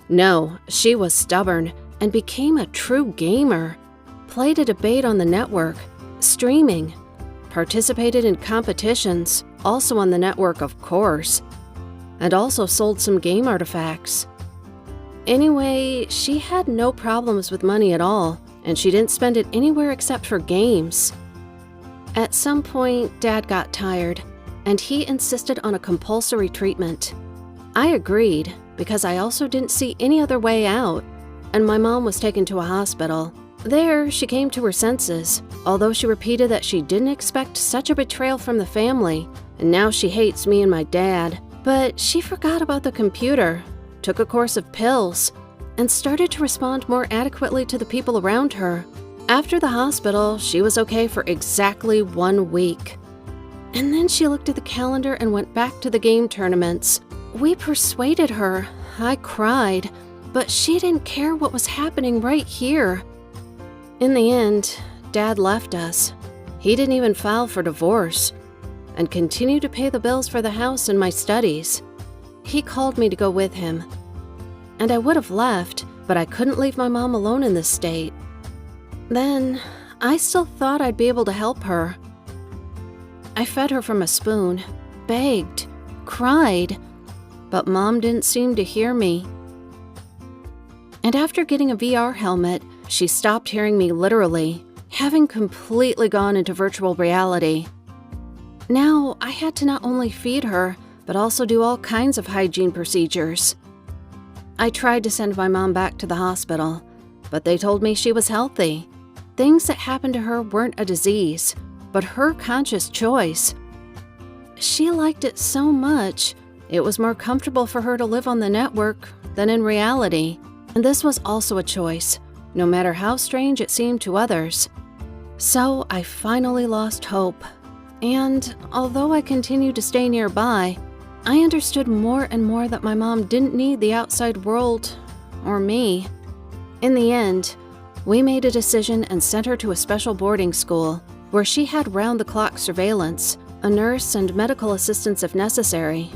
No, she was stubborn, and became a true gamer. Played a debate on the network, streaming, participated in competitions, also on the network of course, and also sold some game artifacts. Anyway, she had no problems with money at all, and she didn't spend it anywhere except for games. At some point, Dad got tired, and he insisted on a compulsory treatment. I agreed, because I also didn't see any other way out, and my mom was taken to a hospital. There, she came to her senses, although she repeated that she didn't expect such a betrayal from the family, and now she hates me and my dad. But she forgot about the computer, took a course of pills, and started to respond more adequately to the people around her. After the hospital, she was okay for exactly 1 week. And then she looked at the calendar and went back to the game tournaments. We persuaded her. I cried, but she didn't care what was happening right here. In the end, Dad left us. He didn't even file for divorce and continued to pay the bills for the house and my studies. He called me to go with him. And I would have left, but I couldn't leave my mom alone in this state. Then, I still thought I'd be able to help her. I fed her from a spoon, begged, cried, but Mom didn't seem to hear me. And after getting a VR helmet, she stopped hearing me literally, having completely gone into virtual reality. Now, I had to not only feed her, but also do all kinds of hygiene procedures. I tried to send my mom back to the hospital, but they told me she was healthy. Things that happened to her weren't a disease, but her conscious choice. She liked it so much, it was more comfortable for her to live on the network than in reality. And this was also a choice, no matter how strange it seemed to others. So I finally lost hope. And although I continued to stay nearby, I understood more and more that my mom didn't need the outside world or me. In the end, we made a decision and sent her to a special boarding school where she had round-the-clock surveillance, a nurse and medical assistance if necessary.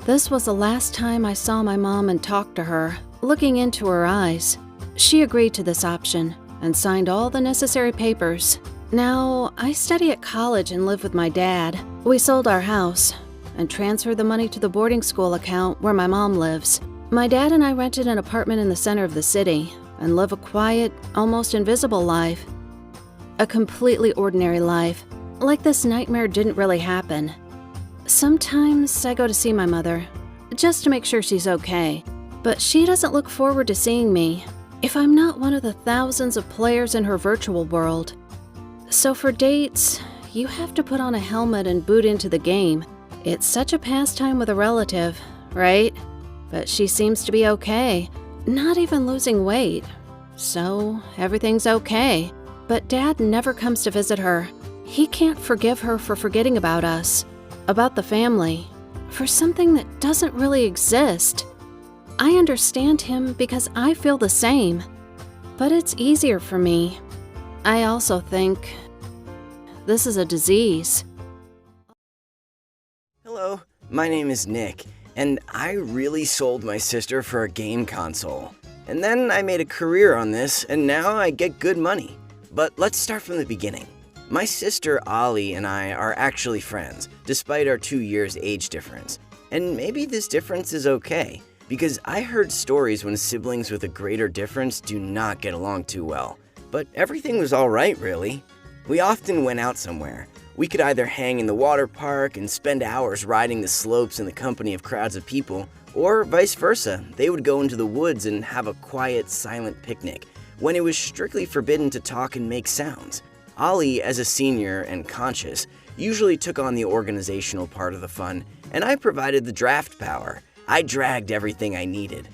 This was the last time I saw my mom and talked to her, looking into her eyes. She agreed to this option and signed all the necessary papers. Now, I study at college and live with my dad. We sold our house and transferred the money to the boarding school account where my mom lives. My dad and I rented an apartment in the center of the city and live a quiet, almost invisible life. A completely ordinary life. Like this nightmare didn't really happen. Sometimes I go to see my mother, just to make sure she's okay. But she doesn't look forward to seeing me if I'm not one of the thousands of players in her virtual world. So for dates, you have to put on a helmet and boot into the game. It's such a pastime with a relative, right? But she seems to be okay, not even losing weight. So everything's okay. But Dad never comes to visit her. He can't forgive her for forgetting about us, about the family, for something that doesn't really exist. I understand him because I feel the same, but it's easier for me. I also think this is a disease. Hello, my name is Nick, and I really sold my sister for a game console. And then I made a career on this, and now I get good money. But let's start from the beginning. My sister Ollie and I are actually friends, despite our 2 years age difference. And maybe this difference is okay, because I heard stories when siblings with a greater difference do not get along too well. But everything was alright, really. We often went out somewhere. We could either hang in the water park and spend hours riding the slopes in the company of crowds of people, or vice versa. They would go into the woods and have a quiet, silent picnic, when it was strictly forbidden to talk and make sounds. Ollie, as a senior and conscious, usually took on the organizational part of the fun, and I provided the draft power. I dragged everything I needed.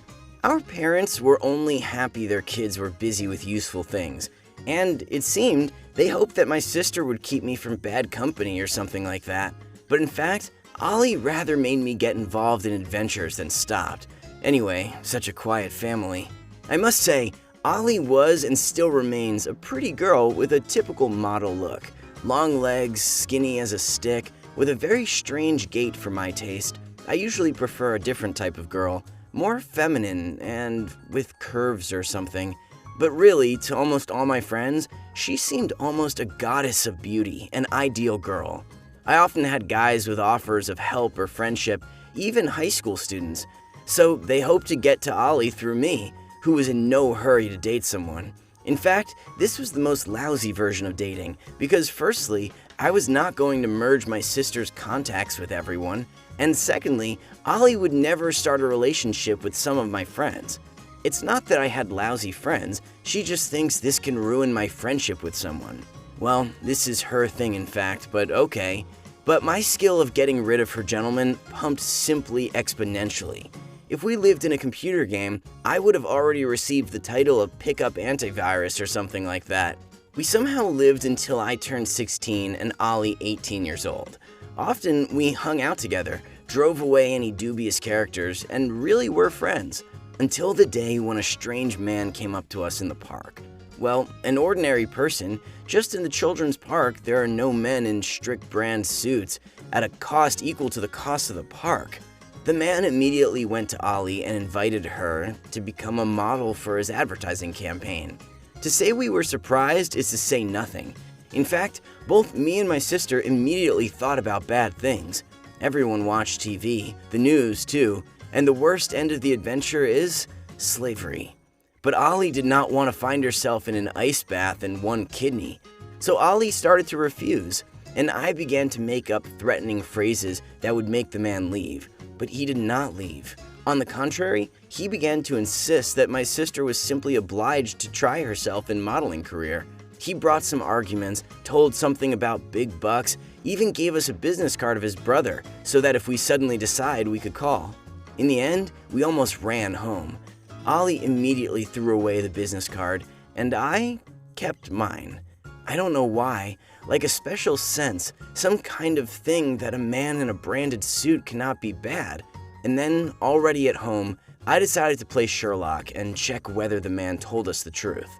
Our parents were only happy their kids were busy with useful things, and it seemed they hoped that my sister would keep me from bad company or something like that. But in fact, Ollie rather made me get involved in adventures than stopped. Anyway, such a quiet family. I must say, Ollie was and still remains a pretty girl with a typical model look. Long legs, skinny as a stick, with a very strange gait for my taste. I usually prefer a different type of girl, more feminine and with curves or something. But really, to almost all my friends, she seemed almost a goddess of beauty, an ideal girl. I often had guys with offers of help or friendship, even high school students. So they hoped to get to Ollie through me, who was in no hurry to date someone. In fact, this was the most lousy version of dating, because firstly, I was not going to merge my sister's contacts with everyone, and secondly, Ollie would never start a relationship with some of my friends. It's not that I had lousy friends, she just thinks this can ruin my friendship with someone. Well, this is her thing in fact, but okay. But my skill of getting rid of her gentleman pumped simply exponentially. If we lived in a computer game, I would have already received the title of Pickup Antivirus or something like that. We somehow lived until I turned 16 and Ollie 18 years old. Often we hung out together, drove away any dubious characters, and really were friends. Until the day when a strange man came up to us in the park. Well, an ordinary person, just in the children's park there are no men in strict brand suits at a cost equal to the cost of the park. The man immediately went to Ollie and invited her to become a model for his advertising campaign. To say we were surprised is to say nothing. In fact, both me and my sister immediately thought about bad things. Everyone watched TV, the news too, and the worst end of the adventure is slavery. But Ollie did not want to find herself in an ice bath and one kidney. So Ollie started to refuse, and I began to make up threatening phrases that would make the man leave. But he did not leave. On the contrary, he began to insist that my sister was simply obliged to try herself in modeling career. He brought some arguments, told something about big bucks, even gave us a business card of his brother so that if we suddenly decide we could call. In the end, we almost ran home. Ollie immediately threw away the business card, and I kept mine. I don't know why, like a special sense, some kind of thing that a man in a branded suit cannot be bad. And then, already at home, I decided to play Sherlock and check whether the man told us the truth.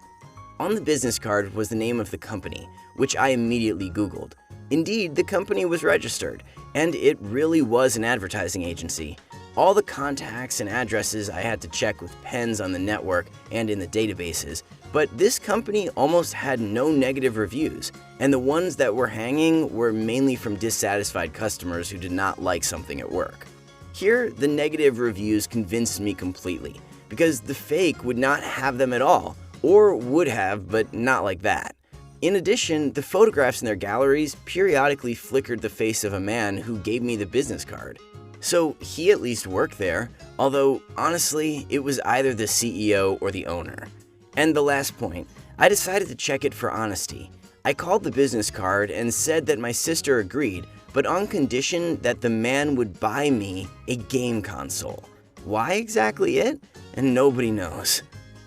On the business card was the name of the company, which I immediately Googled. Indeed, the company was registered, and it really was an advertising agency. All the contacts and addresses I had to check with pens on the network and in the databases, but this company almost had no negative reviews, and the ones that were hanging were mainly from dissatisfied customers who did not like something at work. Here, the negative reviews convinced me completely, because the fake would not have them at all, or would have, but not like that. In addition, the photographs in their galleries periodically flickered the face of a man who gave me the business card. So he at least worked there, although honestly, it was either the CEO or the owner. And the last point, I decided to check it for honesty. I called the business card and said that my sister agreed, but on condition that the man would buy me a game console. Why exactly it? And nobody knows.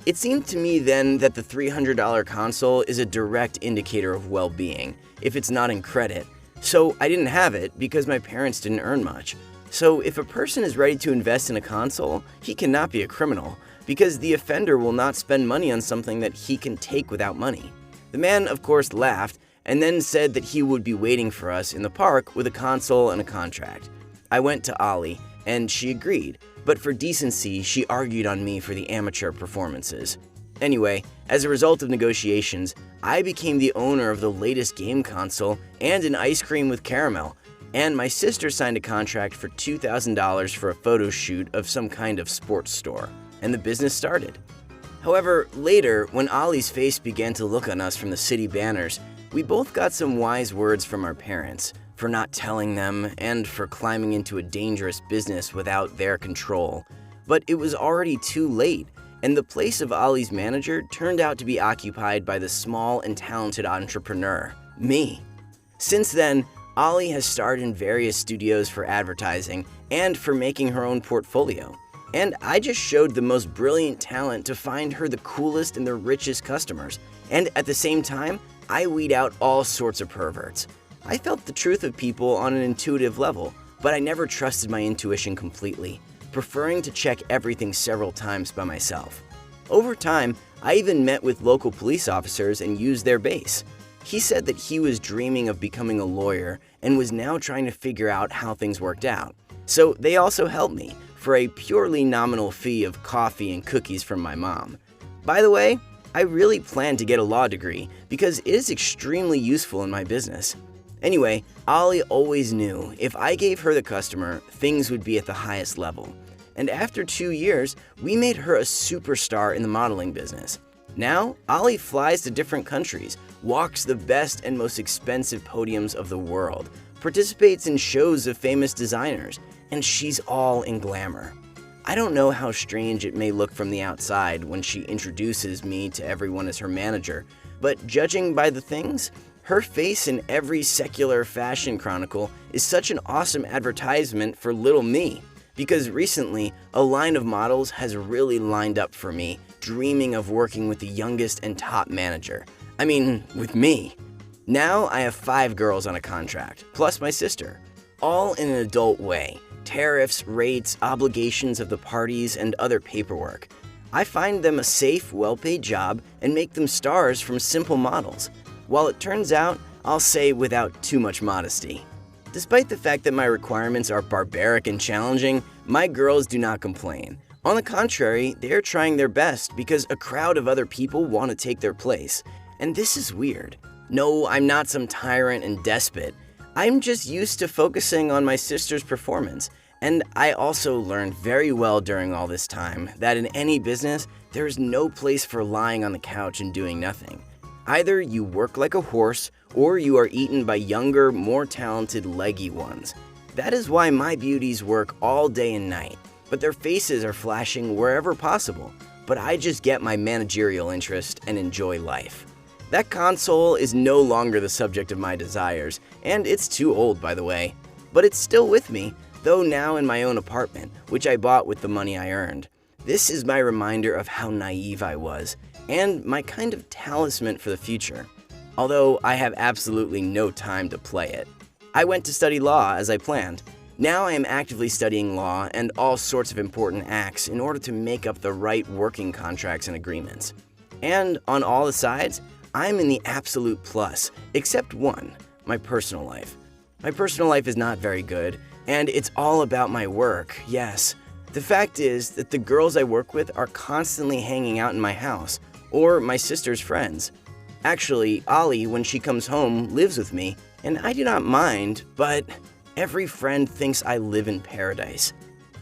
It seemed to me then that the $300 console is a direct indicator of well-being, if it's not in credit. So I didn't have it because my parents didn't earn much. So if a person is ready to invest in a console, he cannot be a criminal, because the offender will not spend money on something that he can take without money. The man, of course, laughed, and then said that he would be waiting for us in the park with a console and a contract. I went to Ollie, and she agreed, but for decency, she argued on me for the amateur performances. Anyway, as a result of negotiations, I became the owner of the latest game console and an ice cream with caramel, and my sister signed a contract for $2,000 for a photo shoot of some kind of sports store, and the business started. However, later, when Ollie's face began to look on us from the city banners, we both got some wise words from our parents for not telling them and for climbing into a dangerous business without their control. But it was already too late, and the place of Ollie's manager turned out to be occupied by the small and talented entrepreneur, me. Since then, Ollie has starred in various studios for advertising and for making her own portfolio. And I just showed the most brilliant talent to find her the coolest and the richest customers. And at the same time, I weed out all sorts of perverts. I felt the truth of people on an intuitive level, but I never trusted my intuition completely, preferring to check everything several times by myself. Over time, I even met with local police officers and used their base. He said that he was dreaming of becoming a lawyer and was now trying to figure out how things worked out. So they also helped me, for a purely nominal fee of coffee and cookies from my mom. By the way, I never told my parents about this, but I did tell them. They were I really plan to get a law degree because it is extremely useful in my business. Anyway, Ollie always knew if I gave her the customer, things would be at the highest level. And after 2 years, we made her a superstar in the modeling business. Now, Ollie flies to different countries, walks the best and most expensive podiums of the world, participates in shows of famous designers, and she's all in glamour. I don't know how strange it may look from the outside when she introduces me to everyone as her manager, but judging by the things, her face in every secular fashion chronicle is such an awesome advertisement for little me, because recently a line of models has really lined up for me, dreaming of working with the youngest and top manager. I mean, with me. Now I have 5 girls on a contract, plus my sister, all in an adult way. Tariffs, rates, obligations of the parties, and other paperwork. I find them a safe, well-paid job and make them stars from simple models. While it turns out, I'll say without too much modesty. Despite the fact that my requirements are barbaric and challenging, my girls do not complain. On the contrary, they are trying their best because a crowd of other people want to take their place. And this is weird. No, I'm not some tyrant and despot. I'm just used to focusing on my sister's performance, and I also learned very well during all this time that in any business, there is no place for lying on the couch and doing nothing. Either you work like a horse, or you are eaten by younger, more talented, leggy ones. That is why my beauties work all day and night, but their faces are flashing wherever possible. But I just get my managerial interest and enjoy life. That console is no longer the subject of my desires, and it's too old, by the way. But it's still with me, though now in my own apartment, which I bought with the money I earned. This is my reminder of how naive I was, and my kind of talisman for the future, although I have absolutely no time to play it. I went to study law as I planned. Now I am actively studying law and all sorts of important acts in order to make up the right working contracts and agreements. And on all the sides, I'm in the absolute plus, except one, my personal life. My personal life is not very good, and it's all about my work, yes. The fact is that the girls I work with are constantly hanging out in my house, or my sister's friends. Actually, Ollie, when she comes home, lives with me, and I do not mind, but every friend thinks I live in paradise.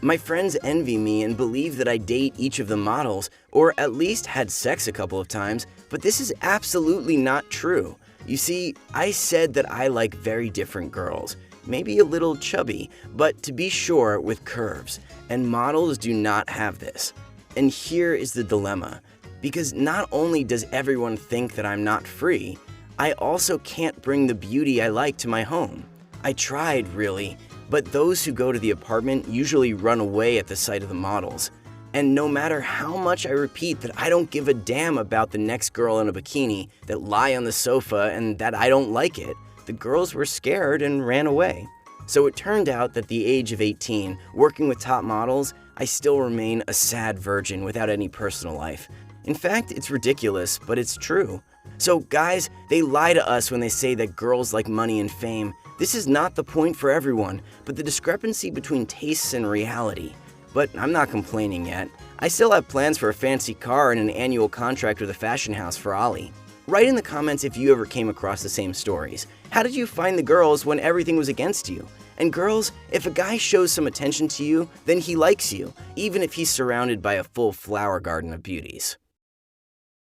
My friends envy me and believe that I date each of the models, or at least had sex a couple of times, but this is absolutely not true. You see, I said that I like very different girls, maybe a little chubby, but to be sure with curves, and models do not have this. And here is the dilemma, because not only does everyone think that I'm not free, I also can't bring the beauty I like to my home. I tried, really, but those who go to the apartment usually run away at the sight of the models. And no matter how much I repeat that I don't give a damn about the next girl in a bikini that lie on the sofa and that I don't like it, the girls were scared and ran away. So it turned out that at the age of 18, working with top models, I still remain a sad virgin without any personal life. In fact, it's ridiculous, but it's true. So guys, they lie to us when they say that girls like money and fame. This is not the point for everyone, but the discrepancy between tastes and reality. But I'm not complaining yet. I still have plans for a fancy car and an annual contract with a fashion house for Ollie. Write in the comments if you ever came across the same stories. How did you find the girls when everything was against you? And girls, if a guy shows some attention to you, then he likes you, even if he's surrounded by a full flower garden of beauties.